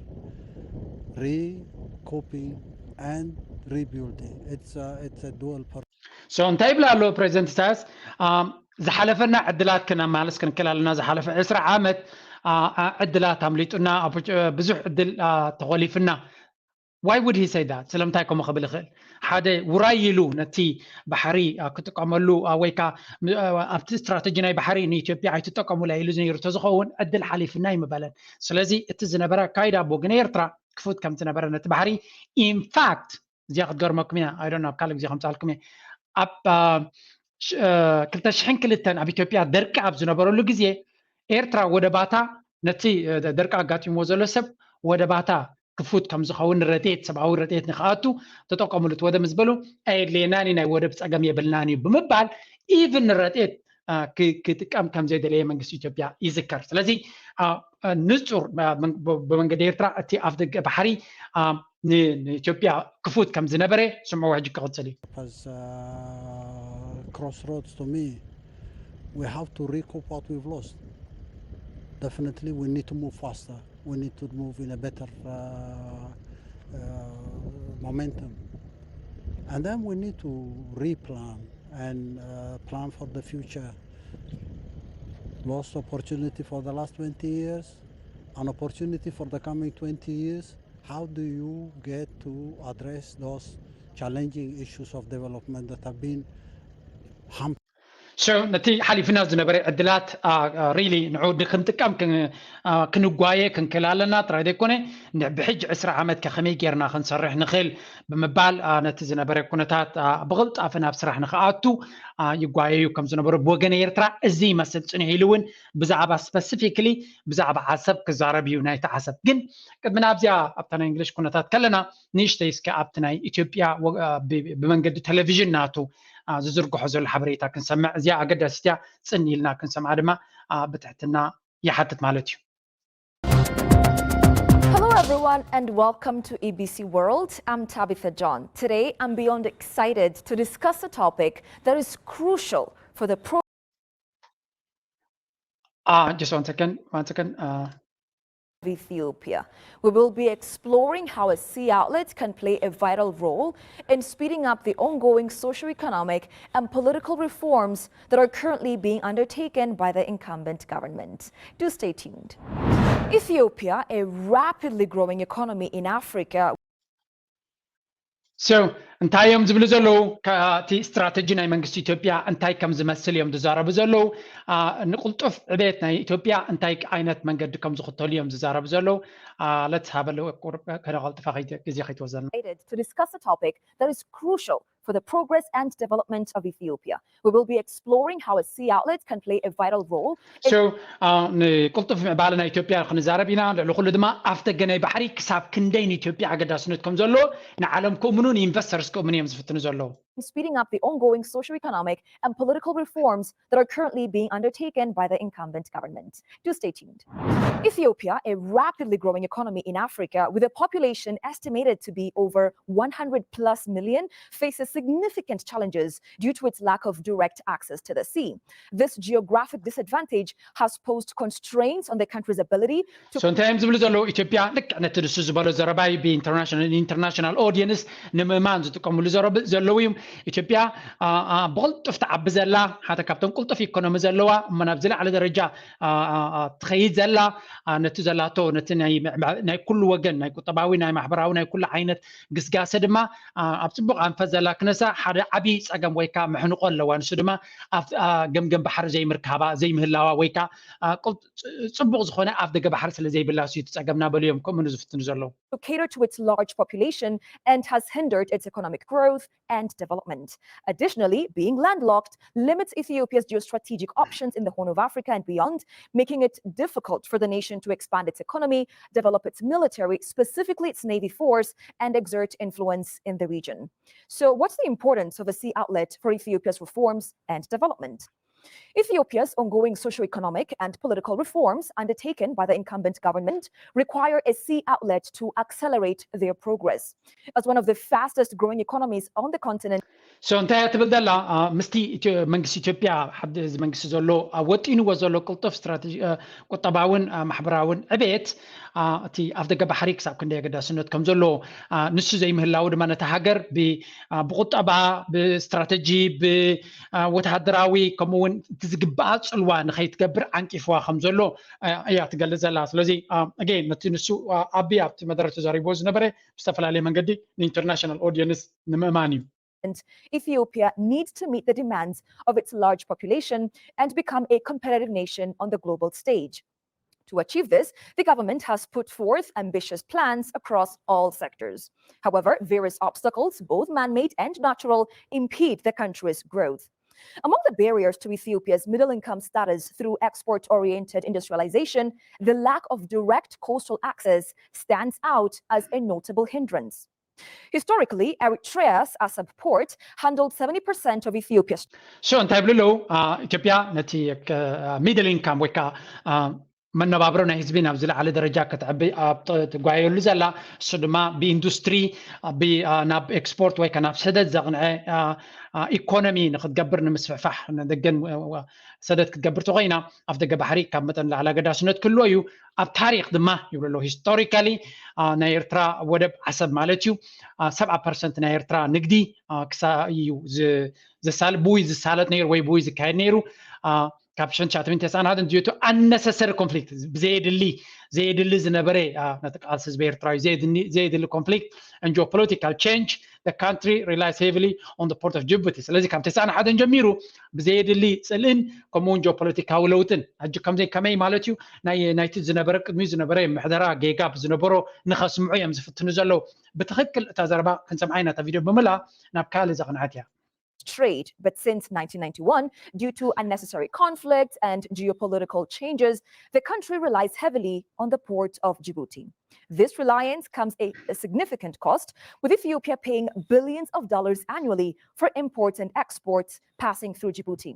Recouping and rebuilding. It's a dual purpose. So እንታይ ይብላ ኣሎ ፕሬዚደንት ኢሳያስ ዝሓለፈና ዕድላት ክነማልስ ክንክእል ኣለና ዝሓለፈ 20 ዓመት ዕድላት ኣምሊጡና ብዙሕ ዕድል ተኸሊፍና Why would he say that? ስለምታይ ከም ክብል ይኽእል ሓደ ውራይ ኢሉ ነቲ ባሕሪ ክጥቀመሉ ወይ ከዓ ኣብቲ ስትራቴጂ ናይ ባሕሪ ንኢትዮጵያ ኣይትጠቀሙላ ኢሉ ነይሩ ተዝኸውን ዕድል ሓሊፍና ይምበለን ስለዚ እቲ ዝነበረ ኣካይዳ ብወገን ኤርትራ ክፉት ከም ዝነበረ ነቲ ባሕሪ ኢንፋክት እዚኣ ክትገርመኩም ኢና ኣይ ዶንት ኖ ኣብ ካልእ ግዜ ከምፃልኩም እየ ኣብ 2002 ኣብ ኢትዮጵያ ደርቂ ኣብ ዝነበረሉ ግዜ ኤርትራ ወደባታ ነቲ ደርቂ ኣጋጢምዎ ዘሎ ሰብ ወደባታ ክፉት ከም ዝኸውን ረድኤት ሰብኣዊ ረድኤት ንኽኣቱ ተጠቀሙሉ እቲ ወደብ ዝበሉ ኣየድልየናኒ ናይ ወደብ ፀገም የብልናኒ ብምባል ኢቭን ረድኤት ክጥቀም ከም ዘይደለየ መንግስቲ ኢትዮጵያ ይዝከር ስለዚ ንፁር ብመንገዲ ኤርትራ እቲ ኣፍ ደገ ባሕሪ ንኢትዮጵያ ክፉት ከም ዝነበረ ስምዑ ሕጂ ክቕፅል እዩ crossroads to me we have to recoup what we've lost definitely we need to move faster we need to move in a better momentum and then we need to replan and plan for the future lost opportunity for the last 20 years an opportunity for the coming 20 years how do you get to address those challenging issues of development that have been So نتي حليفنا زنبرة عدلات really نعود نخنتكم كنقاية كنكلالنا ترى ديكونه بحج عسر عمد كخمي جرنا خنصرح نخيل بمبال نتي زنبرة كونتات بغلط أفنا بسرح نخاتو يقاية يكم زنبرة بوجن يرترا زي ما سنتني هيلون بزعبة specifically بزعبة حسب كزاربي يونايت حسب جن قد من أبزيا أبتنا إنجليش كونتات كلنا نيشتيس كأبتنا إثيوبيا بمنجد تلفزيون ناتو زرقوا حزول الحبريتا كنسمع زي عقد استيا تسني لنا كنسمع دما بتحتنا يحدث مالتي. Hello everyone and welcome to EBC World. I'm Tabitha John. Today I'm beyond excited to discuss a topic that is crucial for the just one second. of Ethiopia. We will be exploring how a sea outlet can play a vital role in speeding up the ongoing socio-economic and political reforms that are currently being undertaken by the incumbent government. Do stay tuned. Ethiopia, a rapidly growing economy in Africa. So እንታይ እዮም ዝብሉ ዘለዉ እቲ ስትራቴጂ ናይ መንግስቲ ኢትዮጵያ እንታይ ከም ዝመስል እዮም ዝዛረቡ ዘለዉ ንቁልጡፍ ዕቤት ናይ ኢትዮጵያ እንታይ ዓይነት መንገዲ ከም ዝኽተሉ እዮም ዝዛረቡ ዘለዉ let's have a look ከነቐልጥፋ ግዜ ከይትወዘልና to discuss a topic that is crucial for the progress and development of Ethiopia. We will be exploring how a sea outlet can play a vital role. So ንቁልጡፍ ምዕባለ ናይ ኢትዮጵያ ክንዛረብ ኢና ልዕሊ ኩሉ ድማ ኣፍተ ገናይ ባሕሪ ክሳብ ክንደይ ንኢትዮጵያ ኣገዳስነት ከም ዘለዎ ንዓለም ከምኡውን ኢንቨስተርስ ከምኡን እዮም ዝፍትኑ ዘለዉ speeding up the ongoing socio-economic and political reforms that are currently being undertaken by the incumbent government. Do stay tuned. Ethiopia, a rapidly growing economy in Africa with a population estimated to be over 100+ million, faces significant challenges due to its lack of direct access to the sea. This geographic disadvantage has posed constraints on the country's ability to... So እንታይ እዮም ዝብሉ ዘለዉ ኢትዮጵያ ልክ ነቲ ንሱ ዝበሎ ዘረባይ ብኢንተርናሽናል ኦዲየንስ ንምእማን ዝጥቀምሉ ዘለዉ እዮም ኢትዮጵያ ብቕልጡፍ ትዓቢ ዘላ ሓደ ካብቶም ቅልጡፍ ኢኮኖሚ ዘለዋ እሞ ናብ ዝለዓለ ደረጃ ትኸይድ ዘላ ነቲ ዘላቶ ነቲ ናይ ኩሉ ወገን ናይ ቁጠባዊ ናይ ማሕበራዊ ናይ ኩሉ ዓይነት ግስጋሴ ድማ ኣብ ፅቡቕ ኣንፈት ዘላ ክነሳ ሓደ ዓብዪ ፀገም ወይ ከዓ ምሕንቆ ኣለዋ ንሱ ድማ ገምገም ባሕሪ ዘይምርካባ ዘይምህላዋ ወይ ከዓ ፅቡቕ ዝኾነ ኣፍ ደገ ባሕሪ ስለ ዘይብላ እዩ ትፀገምና በሉ እዮም ከምኡ ዝፍትኑ ዘለዉ to cater to its large population and has hindered its economic growth and development. Additionally, being landlocked limits Ethiopia's geostrategic options in the Horn of Africa and beyond, making it difficult for the nation to expand its economy, develop its military, specifically its navy force, and exert influence in the region. So what's the importance of a sea outlet for Ethiopia's reforms and development? Ethiopia's ongoing socio-economic and political reforms undertaken by the incumbent government require a sea outlet to accelerate their progress. As one of the fastest growing economies on the continent, So እንታይ ትብል ዘላ ምስቲ መንግስቲ ኢትዮጵያ ሓደ መንግስቲ ዘሎ ወጢንዎ ዘሎ ቅልጡፍ ስትራቴጂ ቁጠባውን ማሕበራውን ዕቤት እቲ ኣፍ ደገ ባሕሪ ክሳብ ክንደይ ኣገዳስነት ከም ዘሎ ንሱ ዘይምህላው ድማ ነታ ሃገር ብቁጠባ ብስትራቴጂ ብወተሃደራዊ ከምኡውን ዝግባእ ፅልዋ ንኸይትገብር ዓንቂፍዋ ከም ዘሎ እያ ትገልፅ ዘላ ስለዚ ኣገን ነቲ ንሱ ኣቢ ኣብቲ መደረ ተዛሪቦ ዝነበረ ብዝተፈላለየ መንገዲ ንኢንተርናሽናል ኦዲየንስ ንምእማን እዩ Ethiopia needs to meet the demands of its large population and become a competitive nation on the global stage. To achieve this, the government has put forth ambitious plans across all sectors. However, various obstacles, both man-made and natural, impede the country's growth. Among the barriers to Ethiopia's middle-income status through export-oriented industrialization, the lack of direct coastal access stands out as a notable hindrance. Historically, Eritrea's Assab port handled 70% of Ethiopia's. So እንታይ ብልሉ ኢትዮጵያ ነቲ ሚድል ኢንካም ወይ ከዓ መነባብሮ ናይ ህዝቢ ናብ ዝለዓለ ደረጃ ክትዕቢ ትጓየሉ ዘላ እሱ ድማ ብኢንዱስትሪ ናብ ኤክስፖርት ወይ ከዓ ናብ ሰደድ ዘቕንዐ ኢኮኖሚ ንክትገብር ንምስፍሕፋሕ ደገን ሰደድ ክትገብር ተኮይና ኣብ ደገ ባሕሪ ካብ መጠን ላዕላ ገዳስነት ክህልዎ እዩ ኣብ ታሪክ ድማ ይብለሎ ሂስቶሪካሊ ናይ ኤርትራ ወደብ ዓሰብ ማለት እዩ 70% ናይ ኤርትራ ንግዲ ክሳ እዩ ብኡይ ዝሳለጥ ነይሩ ወይ ብኡይ ዝካየድ ነይሩ كابشن شاتمين تسعة هذا ديوتو unnecessary conflict زيد اللي زنبري نتقال سبير تراي زيد اللي conflict and geopolitical change the country relies heavily on the port of Djibouti ስለዚህ كم تسعة هذا نجميرو بزيد اللي سلين كمون geopolitical ولوتن هجو كم زي كمي مالتيو نايت زنبرك قدمي زنبري محدرا جيجاب زنبرو نخس معيم زفتنو زلو بتخكل تزربا كنسمعينا تفيديو بملا نبكالي زغنعتيا trade, but since 1991, due to unnecessary conflict and geopolitical changes, the country relies heavily on the port of Djibouti. This reliance comes at a significant cost, with Ethiopia paying billions of dollars annually for imports and exports passing through Djibouti.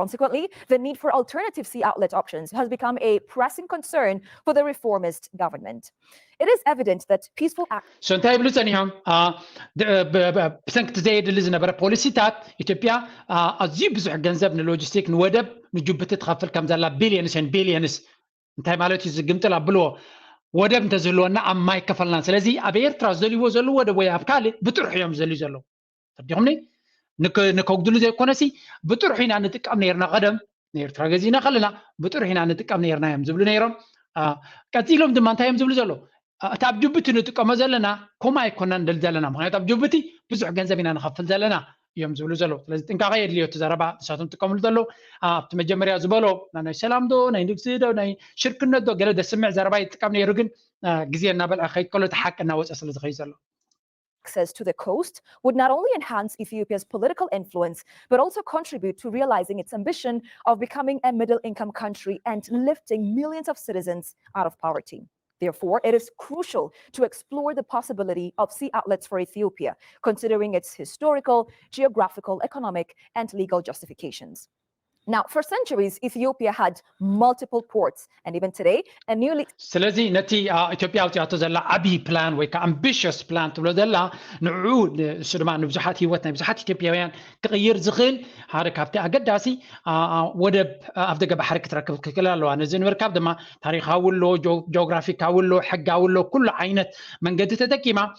Consequently, the need for alternative sea outlet options has become a pressing concern for the reformist government. It is evident that peaceful action. So انتهي بلوزانيهم بسنك تزايد اللي زنبرا بوليسيتات إثيوبيا أزي بزح جنزب نلوجستيك نودب نجوبت تخفل كم زلا بليونس انتهي مالوتي زقمت لابلو ودب نتزلونا أم ما يكفلنا سلازي أبير تراز دلي وزلو ودب ويابكالي بتروح يوم زلي زلو تديهمني نكوكدلو زي كونسي بتروح هنا نتكأم نيرنا قدم نير تراجزينا خلنا بتروح هنا نتكأم نيرنا يوم زبلو نيرم كاتيلهم دمان تايم زبلو زلو تاب جبتي نتكأم زلنا كوما يكونن دل زلنا ما تاب جبتي بزح جنزبنا نخفل زلنا يوم زبلو زلو لازم تنكا غير ليو تزربا ساتم تكمل زلو بتمجمريا زبلو ناي سلام دو ناي نكسيدو ناي شركنا دو قالوا دسمع زربا يتكأم نيرجن جزينا بالأخير كله تحققنا وأسأل زخي زلو access to the coast would not only enhance Ethiopia's political influence, but also contribute to realizing its ambition of becoming a middle-income country and lifting millions of citizens out of poverty. Therefore, it is crucial to explore the possibility of sea outlets for Ethiopia, considering its historical, geographical, economic, and legal justifications. Now, for centuries, Ethiopia had multiple ports, and even today, a newly... سلازي نتي إثيوبيا وتعطي زلا أبي بلان ويك ambitious plan تقول زلا نعود سلمان نبزحات هيوتنا نبزحات إثيوبياويان تغير زغل هذا كابتي أقداسي ودب أفدق بحركة ركب كلا أنا زين وركب دما تاريخ هاولو جغرافيك هاولو حق هاولو كل عينة من قد تدكيما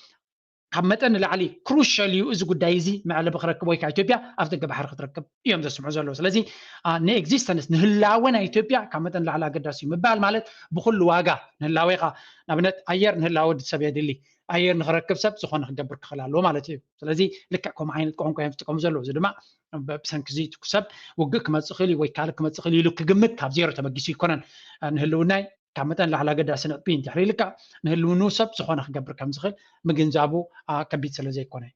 حمتنا لعلي كروشال يوز قدايزي مع اللي بخركب ويك إثيوبيا أفدق بحركة ركب يوم ده سمعوا زلوا سلازي نيكزيستنس نهلاونا إثيوبيا كمتنا لعلى قداسي مبال مالت بخل واقع نهلاويقا نبنت أير نهلاود سبيا دلي أير نخركب سب سخون نخدبر خلالو مالتي سلازي لكعكم عينتكم كم يفتكم زلوا زدما بسنكزي تكسب وقك ما تسخلي ويكالك ما تسخلي لك جمت كابزيرو تبقيسي يكونن نهلوناي كمتن لعلى قد سنة بين تحري لك نهلو نوسب سخون خجبر كم زخل مجنزابو كبيت سلزي كونه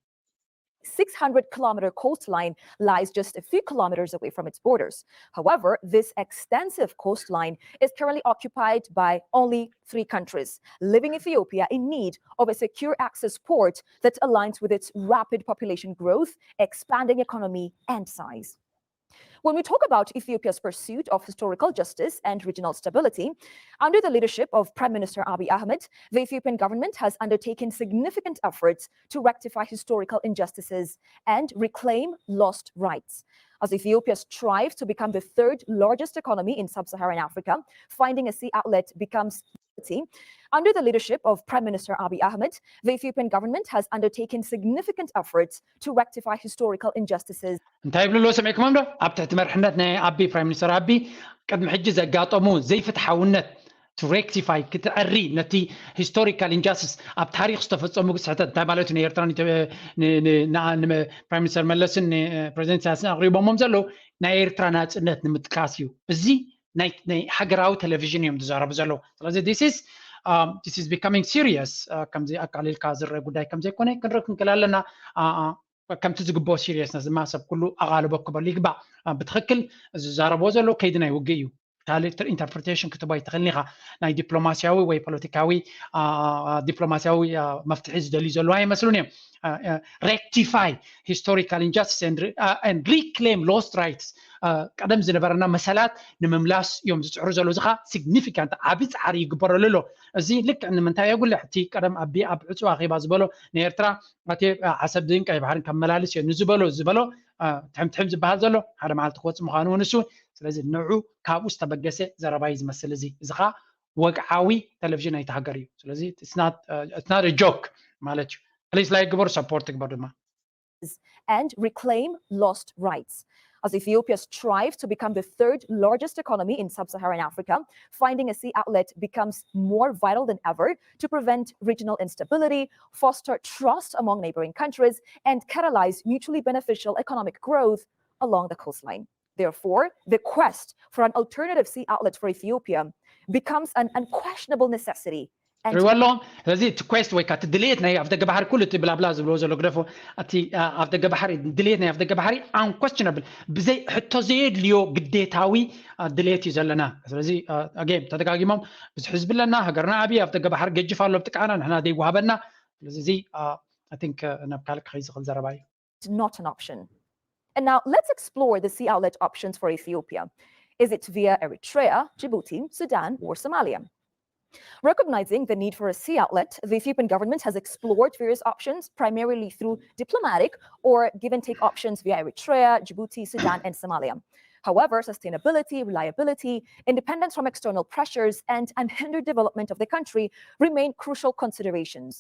600-kilometer coastline lies just a few kilometers away from its borders. However, this extensive coastline is currently occupied by only 3 countries, leaving Ethiopia in need of a secure access port that aligns with its rapid population growth, expanding economy, and size. When we talk about Ethiopia's pursuit of historical justice and regional stability, under the leadership of Prime Minister Abiy Ahmed, the Ethiopian government has undertaken significant efforts to rectify historical injustices and reclaim lost rights. As Ethiopia strives to become the 3rd largest economy in sub-Saharan Africa, finding a sea outlet becomes under the leadership of Prime Minister Abiy Ahmed, the Ethiopian government has undertaken significant efforts to rectify historical injustices. انتهي بلو سمعكم امدو ابتعت مرحنتنا ابي برايم مينستر ابي قد محجز قاطمو زي فتحاونت to rectify كتعري نتي historical injustice اب تاريخ استفصمو قصحتت تاع مالتو نيرتران برايم مينستر ملسن بريزيدنت ساسن قريبهم زلو نايرترا ناصنت نمتكاسيو بزي ناي حقراو تلفزيون يوم تزارب زلو سلازي this is becoming serious كم زي اقاليل كازر غداي كم زي كونه كنركن كلالنا كم تزقبو سيريسنس ما سب كله اغالبو كبر ليقبا بتخكل زاربو زلو كيدنا يوقيو تالي انتربريتيشن كتباي تخلنيها ناي دبلوماسياوي وي بوليتيكاوي دبلوماسياوي مفتحز دلي زلو هاي مسلونيم rectify historical injustice and reclaim lost rights قدم زنبرنا مسالات نمملاس يوم زعرو زلو زخا significant عبيد عري يقبر له زي لك ان منتا يقول لحتي قدم ابي ابعصوا اخي بازبلو نيرترا ماتي حسب دين قاي بحرن كملالس نزبلو تحم زبال زلو هذا مالت خوت مخانو نسو ስለዚህ ንዑ ካብኡ ዝተበገሰ ዘረባ ዝመስል እዚ ዝኻ ወግዓዊ ቴሌቪዥን ኣይተሃገር እዩ ስለዚ it's not a joke ማለት እዩ please like ግበር support ግበር ድማ and reclaim lost rights. As Ethiopia strives to become the third largest economy in sub-Saharan Africa, finding a sea outlet becomes more vital than ever to prevent regional instability, foster trust among neighboring countries, and catalyze mutually beneficial economic growth along the coastline. Therefore, the quest for an alternative sea outlet for Ethiopia becomes an unquestionable necessity. والله هذه تكويست ويكات دليتنا يافدق بحر كل تبلا بلا زبلو زلو غرفو اتي افدق بحر دليتنا يافدق بحري unquestionable بزي حتى زيد ليو قديتاوي دليتي زلنا ስለዚህ again ተደጋግመም بس حزب لنا هجرنا ابي افدق بحر ججفالو بتقانا نحنا دي وهبنا ስለዚህ I think نبكالك خيز خل زرباي not an option. And now let's explore the sea outlet options for Ethiopia. Is it via Eritrea, Djibouti, Sudan, or Somalia? Recognizing the need for a sea outlet, the Ethiopian government has explored various options, primarily through diplomatic or give-and-take options via Eritrea, Djibouti, Sudan, and Somalia. However, sustainability, reliability, independence from external pressures, and unhindered development of the country remain crucial considerations.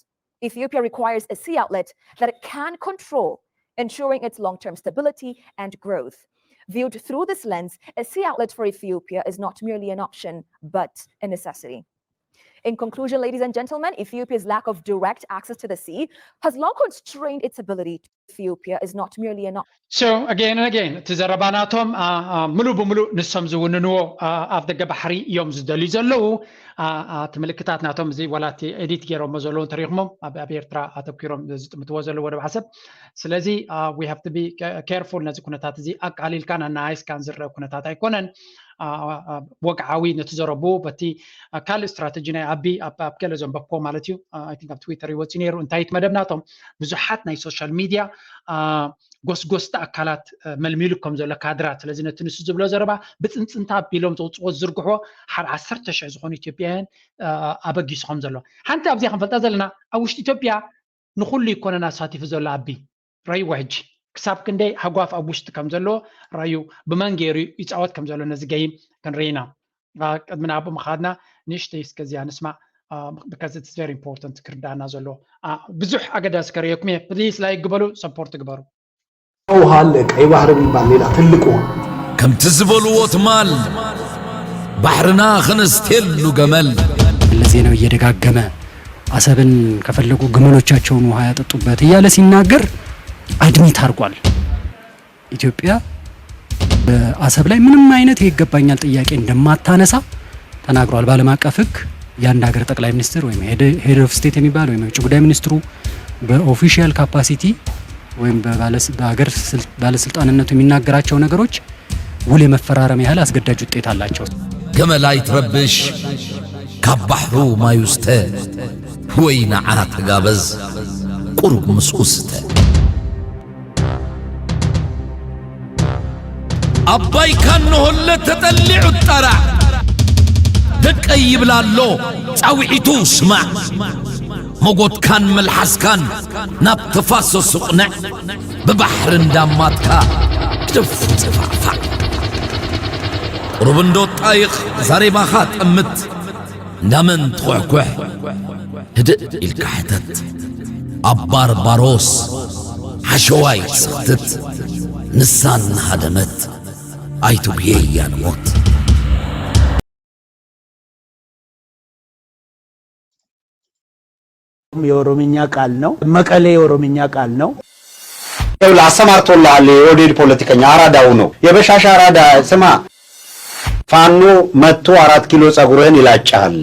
Ethiopia requires a sea outlet that it can control, ensuring its long-term stability and growth. Viewed through this lens, a sea outlet for Ethiopia is not merely an option, but a necessity. In conclusion, ladies and gentlemen, Ethiopia's lack of direct access to the sea has long constrained its ability. Ethiopia is not merely an option. So again and again, تزرباناتهم ملو بملو نسهم زوننو أفدق بحري يوم زدلي زلو تملكتات ناتهم زي ولاتي إديت جيرو مزولون تاريخهم أبيرترا أتوكيرهم متوازلو ولا بحسب سلازي we have to be careful نزي كونتات زي أقاليل كان نايس كان زر كونتات يكونن وقعوي نتزربو بتي كال استراتيجينا أبي أبكال زوم بقوم مالتيو I think of Twitter يوتينيرو انتهيت مدبناتهم بزحاتنا السوشيال ميديا ጎስጎስታ አካላት መልሚልኩም ዘለ ካድራት ስለዚህ ነትንስ ዝብሎ ዘረባ ብፅንፅንታ ቢሎም ተውፅኦ ዝርግሖ ሓር 10,000 ዝኾኑ ኢትዮጵያውያን አበጊስኩም ዘሎ ሓንቲ ኣብዚ ክንፈልጣ ዘለና ኣብ ውሽጢ ኢትዮጵያ ንኹሉ ይኮነና ሳቲፍ ዘሎ ኣቢ ራይ ወሕጅ ክሳብ ክንደይ ሓጓፍ ኣብ ውሽጢ ከም ዘሎ ራዩ ብመንጌሩ ይፃወት ከም ዘሎ ነዚ ገይም ክንሪና ቅድሚና ኣቦ መኻድና ንሽተይ እስከዚያ ንስማዕ because it's very important ክርዳና ዘሎ ብዙሕ ኣገዳስ ከሪየኩም ፕሊዝ ላይክ ግበሉ ሰፖርት ግበሩ ውሃ አለ ቀይ ባህር የሚባል ሌላ ትልቁ ከም ትዝበልዎ ትማል ባህርና ክንስቴሉ ገመል ለዚህ ነው እየደጋገመ አሰብን ከፈለጉ ግመሎቻቸውን ውሃ ያጠጡበት እያለ ሲናገር አድሚት አርጓል። ኢትዮጵያ በአሰብ ላይ ምንም አይነት ይገባኛል ጥያቄ እንደማታነሳ ተናግሯል። በዓለም አቀፍ ሕግ የአንድ ሀገር ጠቅላይ ሚኒስትር ወይም ሄድ ኦፍ ስቴት የሚባል ወይም የውጭ ጉዳይ ሚኒስትሩ በኦፊሻል ካፓሲቲ ወይም በሀገር ባለስልጣንነቱ የሚናገራቸው ነገሮች ውል የመፈራረም ያህል አስገዳጅ ውጤት አላቸው። ገመላይ ትረብሽ ከባህሩ ማዩስተ ወይና ዓራት ጋበዝ ቁርብ ምስኡስተ አባይ ካንሆለ ተጠሊዑ ጠራ ደቀይ ይብላሎ ጻውዒቱ ስማዕ መጎት ካን መልሐስካን ናብ ተፋሰሱ ቁንዕ በባሕር እንዳማትካ ክደፉ ጽፋፋዕ ቁርብ እንደወጣይኽ ዛሬባኻ ጠምት እንዳመን ትኩሕኩሕ ህድእ ኢልካ ሕተት ኣባር ባሮስ ሓሸዋይ ስኽትት ንሳን ሃደመት ኣይቱብዬ እያን ሞት የኦሮምኛ ቃል ነው። መቀሌ የኦሮምኛ ቃል ነው። ይኸውልህ አሰማርቶልሃል። የኦዴድ ፖለቲከኛ አራዳው ነው የበሻሻ አራዳ። ስማ ፋኖ መጥቶ 4 ኪሎ ጸጉርህን ይላጫል።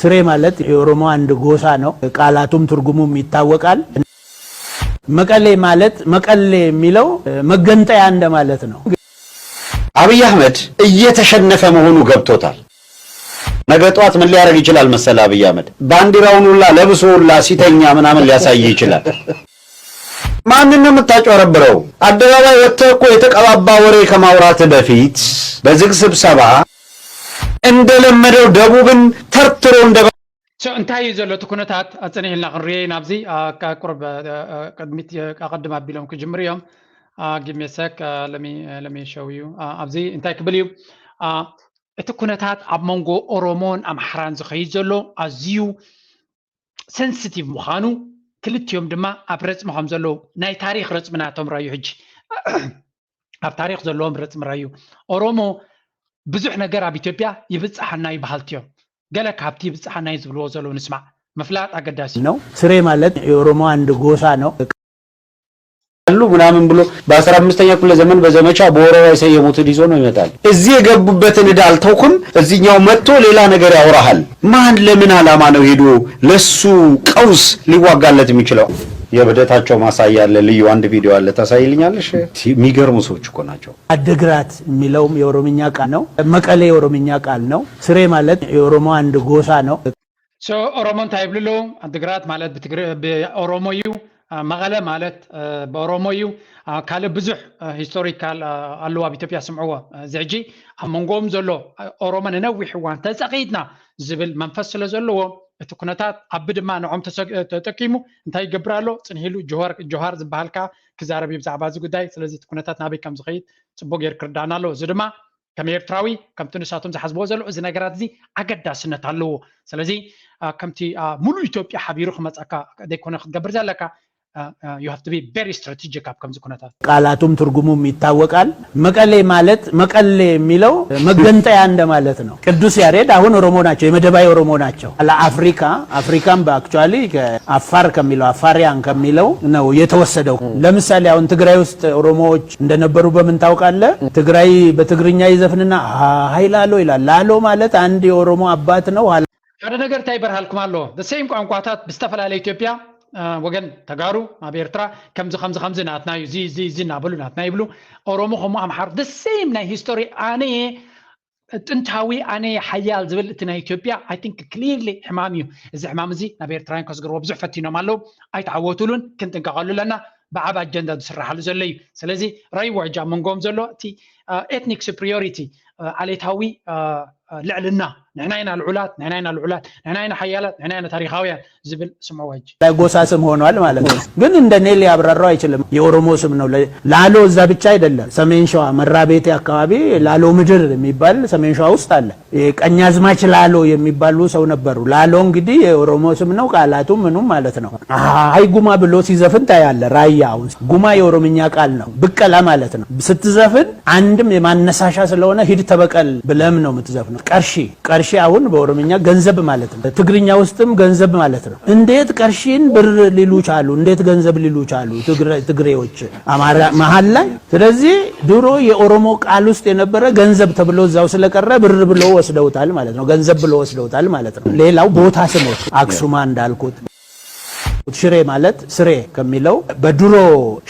ስሬ ማለት የኦሮሞ አንድ ጎሳ ነው። ቃላቱም ትርጉሙም ይታወቃል። መቀሌ ማለት መቀሌ የሚለው መገንጠያ እንደማለት ነው። አብይ አህመድ እየተሸነፈ መሆኑ ገብቶታል። ነገ ጧት ምን ሊያደርግ ይችላል መሰለ? አብይ አህመድ ባንዲራውን ሁላ ለብሶ ሁላ ሲተኛ ምናምን ሊያሳይ ይችላል። ማንንም የምታጭበረብረው አደባባይ ወጥተህ እኮ የተቀባባ ወሬ ከማውራት በፊት በዝግ ስብሰባ እንደለመደው ደቡብን ተርትሮ እንታይ ዘሎ ትኩነታት ኣፀኒሕልና ክንሪአ ናብዚ ቁርብ ቅድሚት ኣቐድም ኣቢሎም ክጅምር እዮም ጊሜሰክ ለሚሸውዩ ኣብዚ እንታይ ክብል እዩ እቲ ኩነታት ኣብ መንጎ ኦሮሞን ኣምሓራን ዝኸይድ ዘሎ ኣዝዩ ሴንሲቲቭ ምዃኑ ክልቲኦም ድማ ኣብ ረፅሚ ከም ዘለዉ ናይ ታሪክ ረፅሚ ናቶም ራዩ ሕጂ ኣብ ታሪክ ዘለዎም ርፅምራዩ ኦሮሞ ብዙሕ ነገር ኣብ ኢትዮጵያ ይብፅሓና ይበሃልትዮም ገለ ካብቲ ይብፅሓና ዝብልዎ ዘለዉ ንስማዕ መፍላጥ አገዳሲ ነው። ስሬ ማለት የኦሮሞ አንድ ጎሳ ነው አሉ ምናምን ብሎ በ15ኛ ክፍለ ዘመን በዘመቻ በኦሮሞ የሰየሙትን ይዞ ነው ይመጣል። እዚህ የገቡበትን ዕዳ አልተውኩም፣ እዚህኛው መጥቶ ሌላ ነገር ያወራሃል። ማን ለምን ዓላማ ነው ሄዶ ለሱ ቀውስ ሊዋጋለት የሚችለው? የበደታቸው ማሳያ አለ። ልዩ አንድ ቪዲዮ አለ፣ ታሳይልኛለሽ? የሚገርሙ ሰዎች እኮ ናቸው። አድግራት የሚለውም የኦሮምኛ ቃል ነው። መቀሌ የኦሮምኛ ቃል ነው። ስሬ ማለት የኦሮሞ አንድ ጎሳ ነው። ኦሮሞን ታይብልሎ አድግራት ማለት በኦሮሞዩ መቀለ ማለት በኦሮሞዩ ካለ ብዙሕ ሂስቶሪካል አለዋ በኢትዮጵያ ስምዕዎ ዘጂ ኣብ መንጎም ዘሎ ኦሮሞ ነነዊሕ እዋን ተፀቂድና ዝብል መንፈስ ስለ ዘለዎ እቲ ኩነታት ኣብ ድማ ንዖም ተጠቂሙ እንታይ ይገብር ኣሎ ፅንሂሉ ጆሃር ዝበሃልካ ክዛረብ ብዛዕባ እዚ ጉዳይ ስለዚ እቲ ኩነታት ናበይ ከም ዝኸይድ ፅቡቅ ጌር ክርዳእና ኣሎ እዚ ድማ ከም ኤርትራዊ ከምቲ ንሳቶም ዝሓስብዎ ዘሎ እዚ ነገራት እዚ ኣገዳስነት ኣለዎ ስለዚ ከምቲ ሙሉእ ኢትዮጵያ ሓቢሩ ክመፀካ ደይኮነ ክትገብር ዘለካ you have to be very strategic up comes ኩነታት ቃላቱም ትርጉሙም ይታወቃል። መቀሌ ማለት መቀሌ የሚለው መገንጠያ እንደማለት ነው። ቅዱስ ያሬድ አሁን ኦሮሞ ናቸው፣ የመደባይ ኦሮሞ ናቸው። አፍሪካም በአክቹአሊ አፋር ከሚለው አፋሪያን ከሚለው ነው የተወሰደው። ለምሳሌ አሁን ትግራይ ውስጥ ኦሮሞዎች እንደነበሩ በምን ታውቃለህ? ትግራይ በትግርኛ ይዘፍንና ሃይላሎ ይላል። ላሎ ማለት አንድ የኦሮሞ አባት ነው። ሓደ ነገር ታይበርሃልኩም ኣሎ the same ቋንቋታት ብዝተፈላለየ ኢትዮጵያ ወገን ተጋሩ ኣብ ኤርትራ ከምዚ ናትናዩ ዚ ናበሉ ናትና ይብሉ ኦሮሞ ከም ኣምሓር the same ናይ ሂስቶሪ ኣነ ጥንታዊ ኣነ ሓያል ዝብል እቲ ናይ ኢትዮጵያ I think clearly ሕማም እዩ እዚ ሕማም እዚ ናብ ኤርትራን ከስገርዎ ብዙሕ ፈቲኖም ኣለው ኣይተዓወቱሉን ክንጥንቀቐሉ ኣለና ብዓብ ኣጀንዳ ዝስራሓሉ ዘሎ እዩ ስለዚ ራይ ወዕጃ መንጎም ዘሎ እቲ ኤትኒክ ሱፕሪዮሪቲ ዓሌታዊ ልዕልና ንሕናይና ልዑላት ንሕናይና ሓያላት ንሕናይና ታሪካውያን ዝብል ስምዖ ወጅ ጎሳ ስም ሆኗል ማለት ነው። ግን እንደ ኔል ያብራራው አይችልም። የኦሮሞ ስም ነው። ላሎ እዛ ብቻ አይደለም። ሰሜን ሸዋ መራቤቴ አካባቢ ላሎ ምድር የሚባል ሰሜን ሸዋ ውስጥ አለ። ቀኛዝማች ላሎ የሚባሉ ሰው ነበሩ። ላሎ እንግዲህ የኦሮሞ ስም ነው። ቃላቱ ምኑም ማለት ነው። አይ ጉማ ብሎ ሲዘፍን ታያለ። ራያው ጉማ የኦሮምኛ ቃል ነው። ብቀላ ማለት ነው። ስትዘፍን አንድም የማነሳሻ ስለሆነ ሂድ ተበቀል ብለም ነው የምትዘፍነው። ቀርሺ አሁን በኦሮምኛ ገንዘብ ማለት ነው። ትግርኛ ውስጥም ገንዘብ ማለት ነው። እንዴት ቀርሺን ብር ሊሉ ቻሉ? እንዴት ገንዘብ ሊሉ ቻሉ ትግሬዎች አማራ መሃል ላይ? ስለዚህ ድሮ የኦሮሞ ቃል ውስጥ የነበረ ገንዘብ ተብሎ እዛው ስለቀረ ብር ብሎ ወስደውታል ማለት ነው። ገንዘብ ብሎ ወስደውታል ማለት ነው። ሌላው ቦታ ስሞች አክሱማ እንዳልኩት ሽሬ ማለት ስሬ ከሚለው በድሮ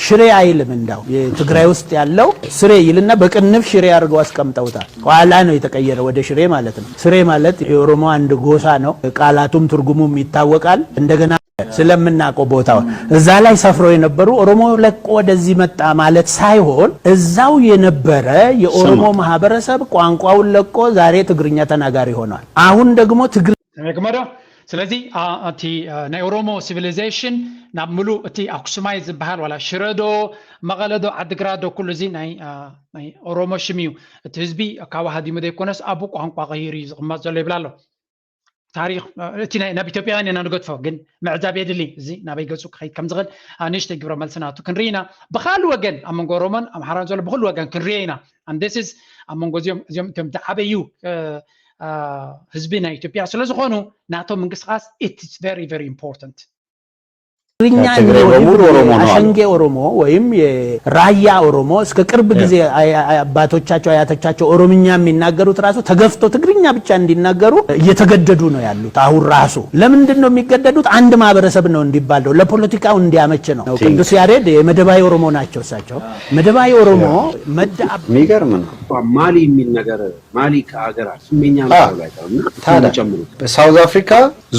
ሽሬ አይልም። እንዳው የትግራይ ውስጥ ያለው ስሬ ይልና በቅንፍ ሽሬ አድርገው አስቀምጠውታል። ኋላ ነው የተቀየረ ወደ ሽሬ ማለት ነው። ስሬ ማለት የኦሮሞ አንድ ጎሳ ነው። ቃላቱም ትርጉሙም ይታወቃል። እንደገና ስለምናውቀው ቦታው እዛ ላይ ሰፍሮ የነበሩ ኦሮሞ ለቆ ወደዚህ መጣ ማለት ሳይሆን እዛው የነበረ የኦሮሞ ማህበረሰብ ቋንቋውን ለቆ ዛሬ ትግርኛ ተናጋሪ ሆኗል። አሁን ደግሞ ስለዚህ እቲ ናይ ኦሮሞ ሲቪሊዜሽን ናብ ሙሉእ እቲ ኣክሱማይ ዝበሃል ዋላ ሽረዶ መቐለዶ ዓዲግራዶ ኩሉ እዚ ናይ ኦሮሞ ሽም እዩ እቲ ህዝቢ ካብ ሃዲሙ ዘይኮነስ ኣብኡ ቋንቋ ቀይሩ እዩ ዝቕመጥ ዘሎ ይብላ ኣሎ ታሪክ እቲ ናብ ኢትዮጵያውያን ኢና ንገድፎ ግን ምዕዛብ የድሊ እዚ ናበይ ገፁ ክኸይድ ከም ዝኽእል ንእሽተይ ግብረ መልስናቱ ክንርኢ ኢና ብካልእ ወገን ኣብ መንጎ ኦሮሞን ኣምሓራን ዘሎ ብኩሉ ወገን ክንርኢ ኢና አንደስስ ኣብ መንጎ እዚኦም እቶም ዝዓበዩ ህዝቢ ናይ ኢትዮጵያ ስለ ዝኾኑ ናቶም ምንቅስቃስ ኢትስ ቨሪ ቨሪ ኢምፖርታንት አሸንጌ ኦሮሞ ወይም የራያ ኦሮሞ እስከ ቅርብ ጊዜ አባቶቻቸው አያቶቻቸው ኦሮምኛ የሚናገሩት ራሱ ተገፍቶ ትግርኛ ብቻ እንዲናገሩ እየተገደዱ ነው ያሉት። አሁን ራሱ ለምንድን ነው የሚገደዱት? አንድ ማህበረሰብ ነው እንዲባል ነው፣ ለፖለቲካው እንዲያመች ነው። ቅዱስ ያሬድ የመደባይ ኦሮሞ ናቸው። እሳቸው መደባይ ኦሮሞ መዳብ የሚገርም ነው። ማሊ የሚል ነገር ማሊ ከሀገራት ስሜኛ ነው ላይ ታጨምሩ። ሳውዝ አፍሪካ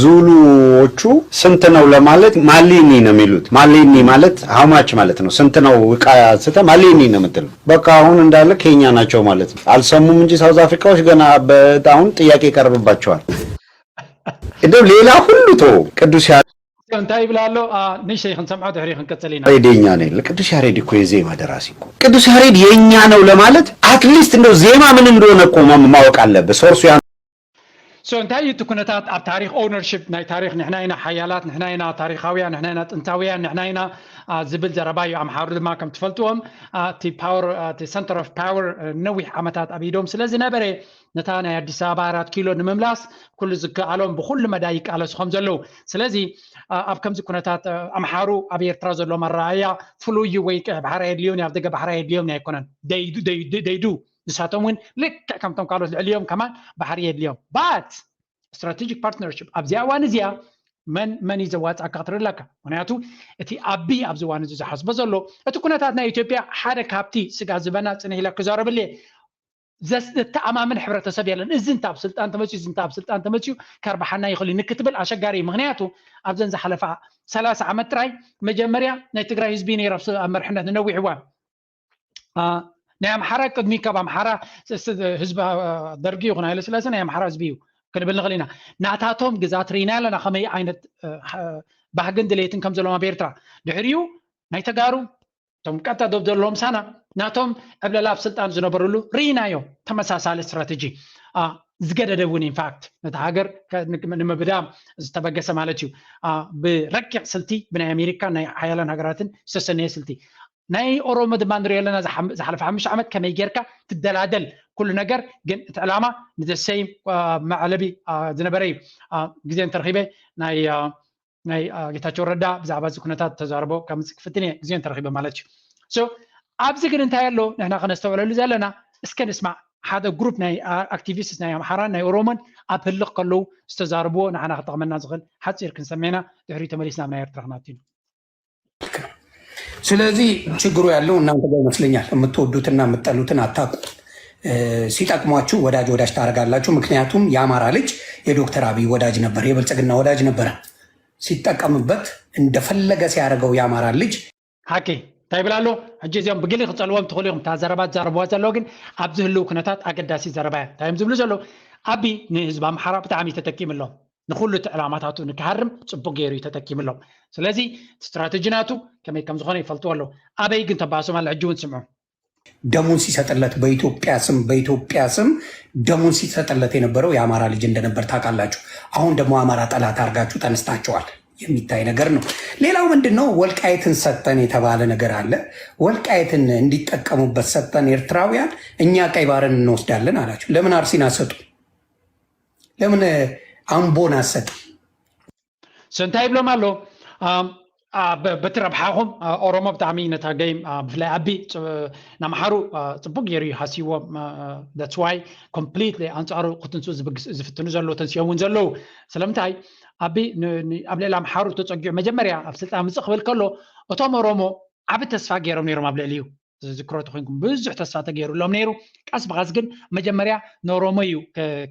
ዙሉዎቹ ስንት ነው ለማለት ማሊኒ ነው የሚሉት። ማሊኒ ማለት how much ማለት ነው። ስንት ነው ዕቃ ስተ ማሊኒ ነው የምትለው። በቃ አሁን እንዳለ ኬኛ ናቸው ማለት ነው። አልሰሙም እንጂ ሳውዝ አፍሪካዎች ገና በጣም ጥያቄ ይቀርብባቸዋል። እንደው ሌላ ሁሉ ተው ቅዱስ እንታይ ይብላሉ ንሽይ ክንሰምዖ ድሕሪ ክንቀጽልና የኛ ነው። ቅዱስ ያሬድ እኮ የዜማ ደራሲ እኮ ቅዱስ ያሬድ የኛ ነው ለማለት አትሊስት እንደው ዜማ ምን እንደሆነ እኮ ማወቅ አለበት። ሶርሱ سو انتهي تكونتات اب تاريخ اونرشيب ناي تاريخ نحنا هنا حيالات نحنا هنا تاريخاويا نحنا هنا طنطاويا نحنا هنا زبل زربايو ام حاور ما كم تفلتوهم تي باور تي سنتر اوف باور نوي عمتات ابيدوم سلازي نبري نتانا يا اديس ابا 4 كيلو نمملاس كل زكالهم بكل مدايق على سخم زلو سلازي اب كم زكونتات ام حارو ابي ارتراز لو مرايا فلوي وي بحر اليوم يافدق بحر اليوم يكونن ديدو نساتهم لك كم تم قالوا اليوم كمان بحريه اليوم بات استراتيجيك بارتنرشيب ابزيا وانزيا من يزوات اكثر لك وناتو اتي ابي ابزوان زي حسب زلو اتو كناتنا اثيوبيا حدا كابتي سغا زبنا صنه لك زارب لي زس تامامن حبرتسب يلن اذن تاب سلطان تمچي اذن تاب سلطان تمچي كربحنا يخلي نكتبل اشغاري مغنياتو ابزن زحلفا 30 عام تراي مجمريا ناي تግራይ ህዝቢ ነይራብ مرحنا نوعوا نعم حرا قدمي كبام حرا حزب درقي يغنى إلى سلاسة نعم حرا حزبيو كنا بلغلينا نعتاتهم جزات رينا لنا خمي عينت بحقن دليتن كم زلوا بيرترا دحريو نايتقارو تم كتا دوب لهم سنة ناتهم قبل لا سلطان زنبرلو رينا يوم تمساسال استراتيجي زقدة دوني ان فاكت نتهاجر نما بدام استبقى سمالتيو بركع سلتي بنا امريكا ناي حيالان هاجراتن سسنيه سلتي ناي اورومو دماندري لنا زحلف 5 عمت كما يجركا تدلادل كل نجر جن علامه نتسيم معلبي زنبري غزين ترخيبه ناي ጌታቸው ረዳ بزعبا ዝኩነታት ተዛርቦ ከም ዝክፍትኒ غزين ترخيبه مالتي سو ابزي ግን እንታይ ኣሎ ንሕና ከነስተውለሉ ዘለና እስከ ንስማዕ ሓደ ግሩፕ ናይ አክቲቪስት ናይ አምሓራ ናይ ኦሮሞን ኣብ ህልቕ ከለው ዝተዛርቦ ንሓና ክጠቕመና ዝኽእል ሓፂር ክንሰሜና ድሕሪ ተመሊስና ናይ ኤርትራ ክናትዩ ስለዚህ ችግሩ ያለው እናንተ ጋር ይመስለኛል። የምትወዱትና የምትጠሉትን አታውቁ። ሲጠቅሟችሁ ወዳጅ ታደርጋላችሁ። ምክንያቱም የአማራ ልጅ የዶክተር አብይ ወዳጅ ነበር፣ የብልጽግና ወዳጅ ነበረ። ሲጠቀምበት እንደፈለገ ሲያደርገው የአማራ ልጅ ሀቂ ታይብላሎ ሕጂ እዚኦም ብግሊ ክፀልዎም ትኽእሉ ኢኹም እታ ዘረባ ትዛረብዋ ዘሎ ግን ኣብዚ ህልው ኩነታት ኣገዳሲ ዘረባ እያ እንታይ ዝብሉ ዘሎ ኣቢ ንህዝቢ ኣምሓራ ብጣዕሚ ተጠቂምሎም ንኩሉ ዕላማታቱ ንክሃርም ፅቡቅ ገይሩ ተጠቂምሎም ስለዚ ስትራቴጂናቱ ከመይ ከም ዝኾነ ይፈልጡ ኣሎ ኣበይ ግን ተባሶም ኣለ ሕጂ እውን ስምዑ ደሙን ሲሰጥለት በኢትዮጵያ ስም ደሙን ሲሰጥለት የነበረው የአማራ ልጅ እንደነበር ታውቃላችሁ። አሁን ደግሞ አማራ ጠላት አድርጋችሁ ተነስታችኋል። የሚታይ ነገር ነው። ሌላው ምንድነው? ወልቃይትን ሰጠን የተባለ ነገር አለ። ወልቃይትን እንዲጠቀሙበት ሰጠን ኤርትራውያን፣ እኛ ቀይ ባህርን እንወስዳለን አላችሁ። ለምን አርሲን አሰጡ? ለምን አምቦን አሰጡ? ስንታይ ብሎም ኣሎ በትረብሓኹም ኦሮሞ ብጣዕሚ ነታ ገይም ብፍላይ ኣቢ ናምሓሩ ፅቡቅ ገይሩ ሓሲቦም ዳትስ ዋይ ኮምፕሊትሊ ኣንፃሩ ክትንሱ ዝፍትኑ ዘለዎ ተንስኦም እውን ዘለዉ ስለምንታይ ኣቢ ኣብ ልዕሊ ኣምሓሩ ተፀጊዑ መጀመርያ ኣብ ስልጣን ምፅእ ክብል ከሎ እቶም ኦሮሞ ዓብ ተስፋ ገይሮም ነይሮም ኣብ ልዕሊ እዩ ዝዝክሮ ተኮይንኩም ብዙሕ ተስፋ ተገይሩሎም ነይሩ ቃስ ብቃስ ግን መጀመርያ ንኦሮሞ እዩ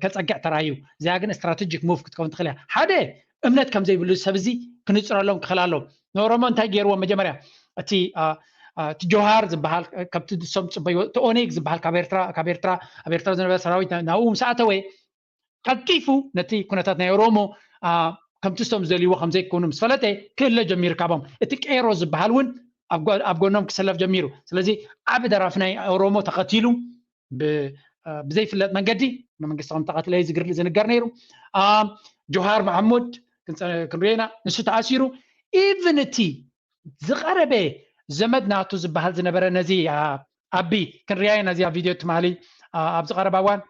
ከፀጊዕ ተራእዩ እዚኣ ግን ስትራቴጂክ ሙቭ ክትከውን ትኽእል እያ ሓደ እምነት ከም ዘይብሉ ሰብ እዚ ክንፅረሎም ክኽእል ኣለዎም ንኦሮሞ እንታይ ገይርዎ መጀመርያ እቲ ጆሃር ዝበሃል ካብቲ ድሶም ፅበዩ እቲ ኦኔግ ዝበሃል ካብ ኤርትራ ኣብ ኤርትራ ዝነበረ ሰራዊት ናብኡ ምስ ኣተወ ቀልጢፉ ነቲ ኩነታት ናይ ኦሮሞ ከምቲ ስቶም ዝደልይዎ ከምዘይክውኑ ምስ ፈለጠ ክህለ ጀሚሩ ካቦም እቲ ቀይሮ ዝበሃል እውን ኣብ ጎኖም ክሰለፍ ጀሚሩ ስለዚ ዓብ ደራፍ ናይ ኦሮሞ ተኸቲሉ ብዘይፍለጥ መንገዲ ብመንግስቲ ከም ተቐትለ ዝንገር ነይሩ ጆሃር መሐሙድ ክንሪአና ንሱ ተኣሲሩ ኢቨን እቲ ዝቐረበ ዘመድ ናቱ ዝበሃል ዝነበረ ነዚ ኣቢ ክንሪያ ነዚኣ ቪድዮ ትማሊ ኣብ ዝቐረባ እዋን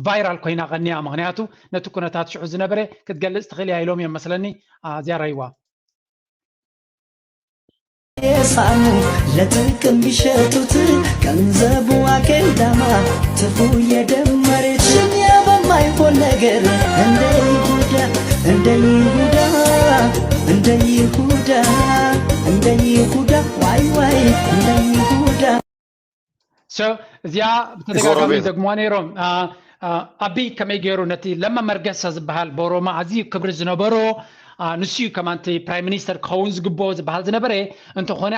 ቫይራል ኮይና ቀኒያ ምክንያቱ ነቲ ኩነታት ሽዑ ዝነበረ ክትገልፅ ትኽእል እያ ኢሎም እዮም መስለኒ እዚያ ረይዋ የሳኑ ለጥቅም ቢሸጡት ገንዘቡ አኬልዳማ ትርፉ የደመሬት ሽሚያ በማይሆን ነገር እንደ ይሁዳ ዋይ እንደ ይሁዳ እዚኣ ብተደጋጋሚ ደግሟ ነይሮም ኣቢ ከመይ ገይሩ ነቲ ለማ መርገሳ ዝበሃል በኦሮማ ኣዝዩ ክብሪ ዝነበሮ ንስዩ ከማንቲ ፕራይም ሚኒስተር ክኸውን ዝግብኦ ዝበሃል ዝነበረ እንተኾነ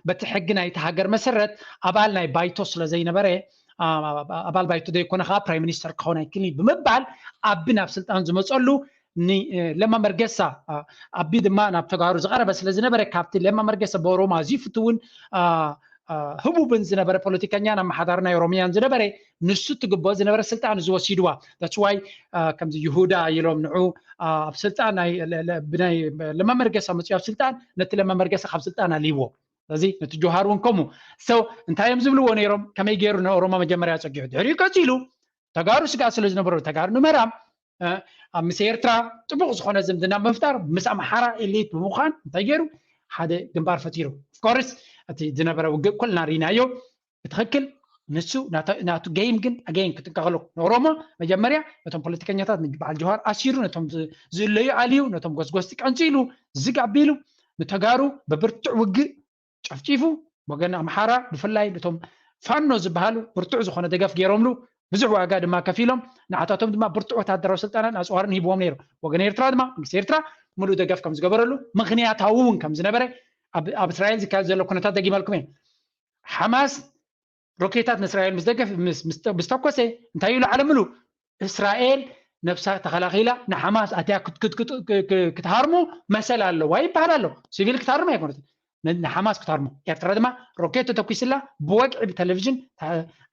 በቲ ሕጊ ናይቲ ሃገር መሰረት ኣባል ናይ ባይቶ ስለዘይነበረ ኣባል ባይቶ ዘይኮነ ከዓ ፕራይም ሚኒስተር ክኸውን ኣይክእልኒ ብምባል ኣቢ ናብ ስልጣን ዝመፀሉ ለማ መርገሳ ኣቢ ድማ ናብ ተጋሩ ዝቐረበ ስለዝነበረ ካብቲ ለማ መርገሳ በኦሮማ ኣዝዩ ፍትውን ህቡብን ዝነበረ ፖለቲከኛ ናብ ማሓዳርና ኦሮሚያን ዝነበረ ንሱ ትግቦ ዝነበረ ስልጣን ዝወሲድዋ that's why ከምዚ ይሁዳ ኢሎም ንዑ ኣብ ስልጣን ናይ ለመመርገሳ መፅያ ኣብ ስልጣን ነቲ ለመመርገሳ ካብ ስልጣን አሊዎ ስለዚ ነቲ ጆሃር እውን ከምኡ so እንታይም ዝብልዎ ነይሮም ከመይ ገይሩ ንኦሮሞ መጀመርያ ፀጊዑ ድሕሪኡ ቀፂሉ ተጋሩ ስጋ ስለ ዝነበሩ ተጋሩ ንመራም ኣብ ምስ ኤርትራ ጥቡቅ ዝኾነ ዝምድና ምፍጣር ምስ ኣምሓራ ኤሊት ብምዃን እንታይ ገይሩ ሓደ ግንባር ፈጢሩ ኮርስ እቲ ዝነበረ ውግእ ኩልና ሪናዮ ብትክክል ንሱ ናቱ ጌም ግን ኣገይን ክትንቀኸሎ ንኦሮሞ መጀመርያ ነቶም ፖለቲከኛታት በዓል ጆሃር ኣሲሩ ነቶም ዝእለዩ ኣልዩ ነቶም ጎስጎስቲ ቀንፂሉ ዝግ ኣቢሉ ንተጋሩ በብርቱዕ ውግእ ጨፍጪፉ ወገን ኣምሓራ ብፍላይ ነቶም ፋኖ ዝበሃሉ ብርቱዕ ዝኾነ ደገፍ ገይሮምሉ ብዙሕ ዋጋ ድማ ከፊሎም ንዓታቶም ድማ ብርቱዕ ወታደራዊ ስልጣናት ኣፅዋርን ሂብዎም ነይሩ ወገን ኤርትራ ድማ መንግስቲ ኤርትራ ሙሉእ ደገፍ ከም ዝገበረሉ ምክንያታዊ እውን ከም ዝነበረ ኣብ እስራኤል ዝካየድ ዘሎ ኩነታት ደጊመልኩም እየ ሓማስ ሮኬታት ንእስራኤል ምስ ደገፍ ምስ ተኮሰ እንታይ ኢሉ ዓለም ሙሉእ እስራኤል ነብሳ ተኸላኺላ ንሓማስ ኣትያ ክትሃርሙ መሰል ኣለዋ ይበሃል ኣሎ ሲቪል ክትሃርሙ ኣይኮነትን ንሓማስ ክትሃርሙ ኤርትራ ድማ ሮኬት ተተኪስላ ብወቅዒ ብቴሌቭዥን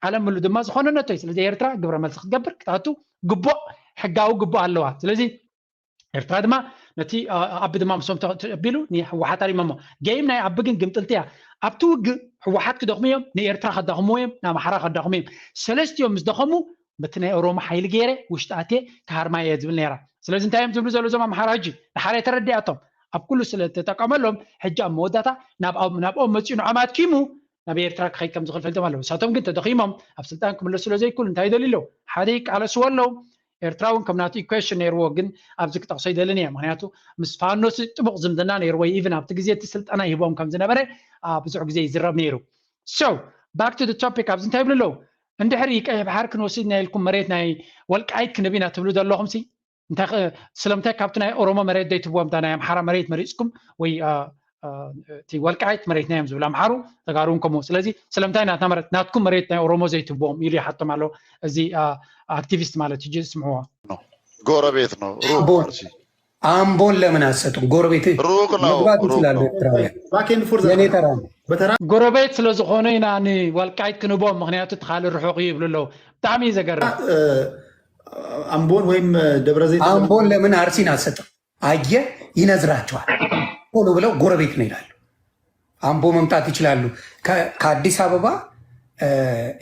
ዓለም ሙሉእ ድማ ዝኾነ ነቶ እዩ ስለዚ ኤርትራ ግብረ መልሲ ክትገብር ክትኣቱ ግቡእ ሕጋዊ ግቡእ ኣለዋ ስለዚ ኤርትራ ድማ ነቲ ኣቢ ድማ ምሶም ተቢሉ ንሕወሓት ኣሪሞሞ ጌም ናይ ኣቢ ግን ግምጥልቲ እያ ኣብቲ ውግእ ሕወሓት ክደኽሙ እዮም ንኤርትራ ከዳኽሙ እዮም ንኣምሓራ ከዳኽሙ እዮም ሰለስቲኦም ምስ ደኸሙ በቲ ናይ ኦሮሞ ሓይሊ ገይረ ውሽጢ ኣትየ ክሃርማ እየ ዝብል ነይራ ስለዚ እንታይ እዮም ዝብሉ ዘሎ እዞም ኣምሓራ ሕጂ ንሓረይ ተረዲኣቶም ኣብ ኩሉ ስለተጠቀመሎም ሕጂ ኣብ መወዳእታ ናብኦም መፂኡ ንዖም ኣትኪሙ ናብ ኤርትራ ክኸይድ ከም ዝኽእል ፈልጦም ኣለዉ ንሳቶም ግን ተደኺሞም ኣብ ስልጣን ክምለሱ ስለ ዘይክእሉ እንታይ ይደልዩ ኣለዉ ሓደ ይቃለስዎ ኣለዉ ኤርትራ እውን ከም ናቱ ኢኩዌሽን ነይርዎ ግን ኣብዚ ክጠቕሶ ይደልን እየ ምክንያቱ ምስ ፋኖስ ጥቡቕ ዝምድና ነይርዎ ኢቭን ኣብቲ ግዜ እቲ ስልጠና ይህቦም ከም ዝነበረ ብዙሕ ግዜ ይዝረብ ነይሩ ሶ ባክ ቱ ቶፒክ ኣብዚ እንታይ ይብሉ ኣለዉ እንድሕሪ ቀይሕ ባሕር ክንወስድና ኢልኩም መሬት ናይ ወልቃይት ክንቢና ትብሉ ዘለኹም ሲ ስለምንታይ ካብቲ ናይ ኦሮሞ መሬት ዘይትብዎም እታ ናይ ኣምሓራ መሬት መሪፅኩም ወይ እቲ ወልቃይት መሬት ናዮም ዝብል ኣምሓሩ ተጋሩ እውን ከምኡ ስለዚ ስለምንታይ ናትና መሬት ናትኩም መሬት ናይ ኦሮሞ ዘይትብዎም ኢሉ ይሓቶም ኣሎ እዚ አክቲቪስት ማለት እጅ ስምዕዎ ጎረቤት ነው ሩቅ አርሲ አምቦን ለምን አሰጡም ጎረቤት ሩቅ ነው ይችላል ጎረቤት ስለዝኾነ ኢና ንወልቃይት ክንቦም ምክንያቱ ትኻል ርሑቕ ይብሉ ኣለዉ ብጣዕሚ እዩ ዘገርም አምቦን ወይም ደብረዘይት አምቦን ለምን አርሲን አሰጡም አየ ይነዝራቸዋል ሆኖ ብለው ጎረቤት ነው ይላሉ አምቦ መምጣት ይችላሉ ከአዲስ አበባ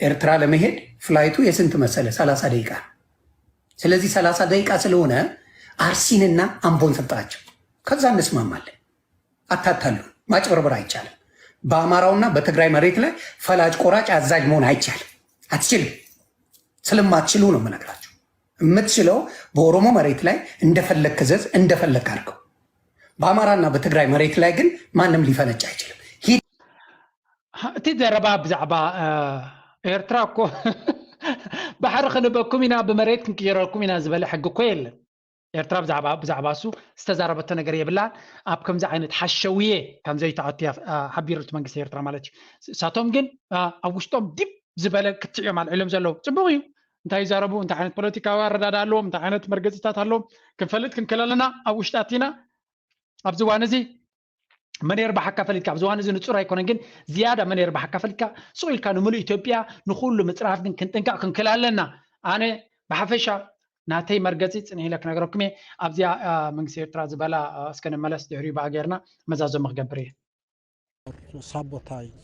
ኤርትራ ለመሄድ ፍላይቱ የስንት መሰለ 30 ደቂቃ ስለዚህ 30 ደቂቃ ስለሆነ አርሲንና አምቦን ሰጣቸው ከዛ እንስማማለን አታታሉ ማጭበርበር አይቻልም በአማራውና በትግራይ መሬት ላይ ፈላጭ ቆራጭ አዛዥ መሆን አይቻልም አትችልም ስለማትችሉ ነው የምነግራቸው የምትችለው በኦሮሞ መሬት ላይ እንደፈለግ ክዘዝ እንደፈለግ አድርገው በአማራና በትግራይ መሬት ላይ ግን ማንም ሊፈነጭ አይችልም እቲ ዘረባ ብዛዕባ ኤርትራ እኮ ባሕሪ ክንበኩም ኢና ብመሬት ክንቅይረልኩም ኢና ዝበለ ሕጊ እኮ የለን ኤርትራ ብዛዕባ እሱ ዝተዛረበቶ ነገር የብላን ኣብ ከምዚ ዓይነት ሓሸውየ ከምዘይተኣትያ ሓቢሩት መንግስቲ ኤርትራ ማለት እዩ እሳቶም ግን ኣብ ውሽጦም ዲብ ዝበለ ክትዕዮም ኣልዒሎም ዘለዉ ፅቡቅ እዩ እንታይ ይዛረቡ እንታይ ዓይነት ፖለቲካዊ ኣረዳዳ ኣለዎም እንታይ ዓይነት መርገፅታት ኣለዎም ክንፈልጥ ክንክእል ኣለና ኣብ ውሽጢ ኣቲና ኣብዚ እዋን እዚ መንየር ባሓካ ፈሊጥካ ኣብዚ እዋን እዚ ንፁር ኣይኮነን ግን ዝያዳ መንየር ባሓካ ፈሊጥካ ስቑኢልካ ንሙሉእ ኢትዮጵያ ንኩሉ ምፅራፍ ግን ክንጥንቃቅ ክንክእል ኣለና ኣነ ብሓፈሻ ናተይ መርገፂ ፅንሕ ኢለ ክነገረኩም እየ ኣብዚኣ መንግስቲ ኤርትራ ዝበላ እስከንመለስ ድሕሪኡ በኣ ጌርና መዛዘሞ ክገብር እየ sabotage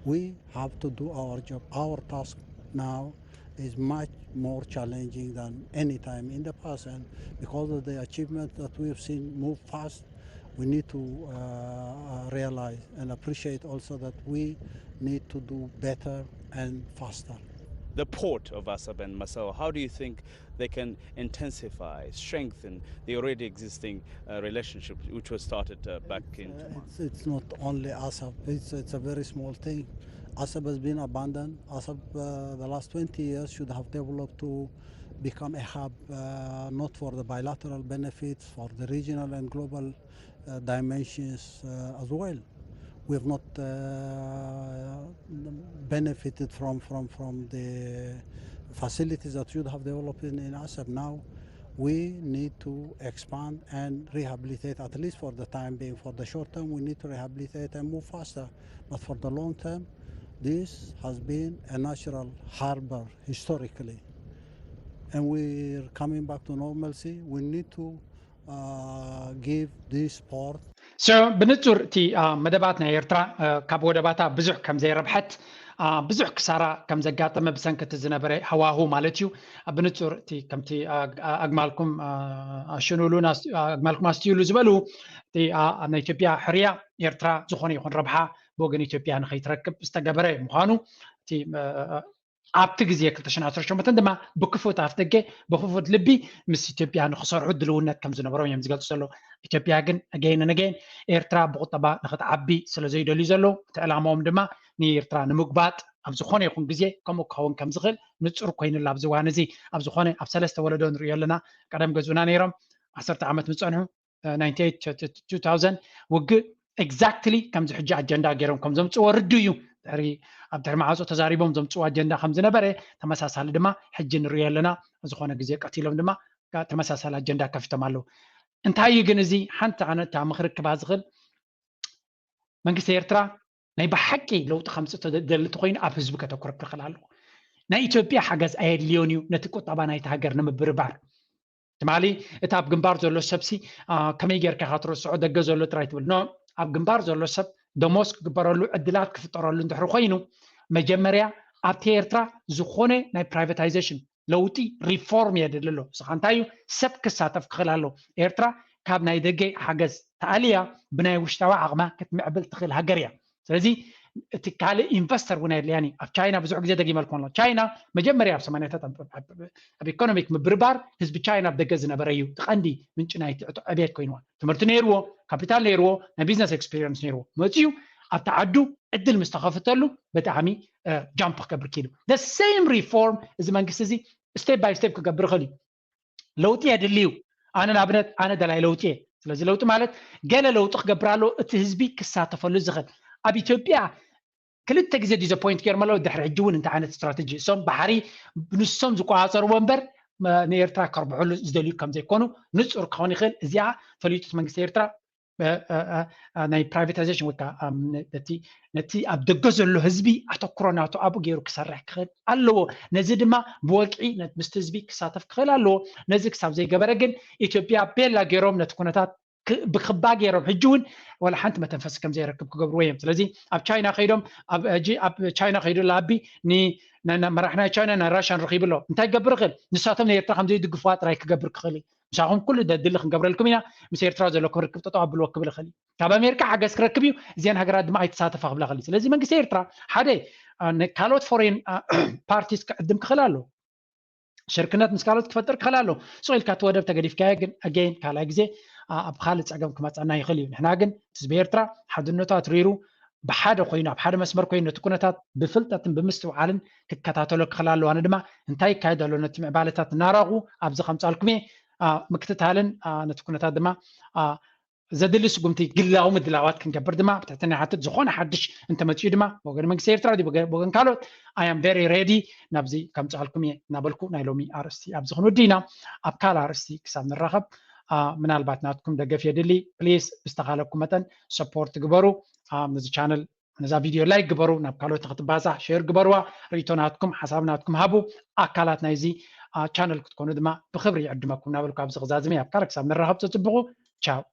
we have to do our job our task now is much more challenging than any time in the past and because of the achievement that we've seen move fast we need to realize and appreciate also that we need to do better and faster. The port of Assab and Massawa, how do you think they can intensify, strengthen the already existing relationship which was started back in it's not only Assab, it's a very small thing. Assab has been abandoned. Assab the last 20 years should have developed to become a hub not for the bilateral benefits, for the regional and global dimensions as well. We have not benefited from the facilities that should have developed in Assab. Now we need to expand and rehabilitate, at least for the time being. For the short term, we need to rehabilitate and move faster. But for the long term, this has been a natural harbor historically, and we're coming back to normalcy. We need to give this port. So بنصور تي مدباتنا يرترا كابو دباتا بزح كم زي ربحت بزح كسارة كم زقاطة ما بسنكة الزنبرة هواهو مالتيو بنصور تي كم تي أجمالكم شنولونا أجمالكم استيلو زبلو تي أنا إثيوبيا حرية يرترا زخوني يكون ربحة بوجن إثيوبيا نخي تركب استجابرة مخانو تي أبتجزي كلتشنا عشرة متن دما بكفوت أفتجع بكفوت لبي مس إثيوبيا نخسر عدلونا كم زنبرة يوم زقات سلو إثيوبيا جن again and again إيرترا بقطبة نخت عبي سلزي دليزلو تعلمهم دما نيرترا نمقبات أبزخوني يكون جزء كم كم زغل نتصور كوين اللي أبزوانه زي أبزخوني أبسلست ولدون ريالنا قدام جزونا نيرم عصرت عامة متصنعه 98 2000 وج exactly كم زحجة أجندة غيرهم كم زم تصور رديو تري أبتر معاصو تزاريبهم زم تصور أجندة خمسة نبرة تمساس هال دما حجن ريالنا أبزخوني جزء قتيلهم دما تمساس هال أجندة كفت مالو انتهي جنزي حنت عن تعمخرك كبازغل منقص إيرترا ناي بحكي لو تخمسة دلتقين أبزبك تكرك خلاله ناي إثيوبيا حجز أي ليونيو نتكو طبعا ناي تهجر نم بربار تمالي إتاب جنبار زلوا سبسي كم يجر كخاطر السعود الجزء ترايت نو أب جنبار زلوا سب دموسك جبرالو عدلات كفترالو ندحرو خينو مجمريا أبتيرترا زخونة ناي برايفتايزيشن لوتي ريفورم يدللو سخانتايو سب كساتف خلاله إيرترا كاب ناي دقي حجز تعاليا بناي وشتوا عقما كتمعبل تخيل هجريا سلزي تكالي إنفستر ونايل يعني في تشاينا بزوج جديد دقي مالكون تشاينا مجمريا بسمانيتها أبي إيكونوميك مبربار حزب تشاينا بدقزنا بريو تقندي من تشاينا أبيت كوينوا تمرت نيرو كابيتال نيرو نبيزنس إكسبيرينس نيرو متيو أتعدو عدل مستخفتلو بتعمي جامب كبر كيلو the same reform إذا ما نقصدي step by step كبر خلي لوتي هدليو أنا نابنت أنا دلائل لوتي لازم لوتي مالت قال لو تقبرالو تهزبي كساتة فلوزغل أبي إثيوبيا كل تجزء ديزابوينت كير مالو دحر عجون أنت عن استراتيجي صم بحري بنصهم زكوا عصر ومبر ما نيرترا كربعول زدليو كم زي كونو نصور كوني خل زيا فليتو من سيرترا ناي برايفتايزيشن وتا نتي أبدجزل له هزبي أتوقعنا تو أبو جيرو كسرح خل الله نزيد ما بوقعي نت مستزبي كساتف خل الله نزيك سام زي جبرجن إثيوبيا بيلا جيروم نتكونتات بخباق يروح حجون ولا حنت ما تنفس كم زي ركب قبر ويم لازم أب تشاينا خيرهم أب تشاينا خير لابي ني مرحنا تشاينا نراشان رخيب له أنت قبر خل نساتهم يرتاحم زي دقفات رايك قبر خلي مشاهم كل ده دلخ قبر لكم هنا مسير تراز لو كركب تطعب بالوقت قبل خلي كاب أمريكا حاجة سكركبيو زين هجراد ما يتساتف قبل خلي لازم من سير ترى حدا كالوت فورين بارتيز قدم خلاله شركات مسكالات كفتر خلاله سؤال كاتوده بتقديف كاجن أجين كالاجزي أب خالد أجمع كمات أنا يخليه نحن أجن تسبيرترا حد النوتات ريرو بحدا قينا بحدا مسمر قينا تكونتات بفلتة بمستوى عالن كتاتولك خلاله أنا دما انتهي كايدا لو نتمع بالتات نارغو أبز خمس ألكمي مكتت هالن نتكونتات دما زدلس قمتي قلاو مدلاوات كنكبر دما بتعتني حتى زخون حدش انت ما تشي دما بوغن من سيرترا دي بوغن كالوت I am very ready نبزي كم تعلكمي نابلكو نايلومي أرستي أبزخون ودينا أبكال أرستي كسام الرغب من الباتناتكم دقف يدلي بليز استغالكم متن سبورت قبرو نزا channel نزا فيديو لايك قبرو نابكالو تغطبازا شير قبروا ريتوناتكم حسابناتكم هابو أكالات نايزي channel كتكونو دما بخبري عدمكم نابلكو أبزغ زازمي أبكالك سام الرغب تتبغو تشاو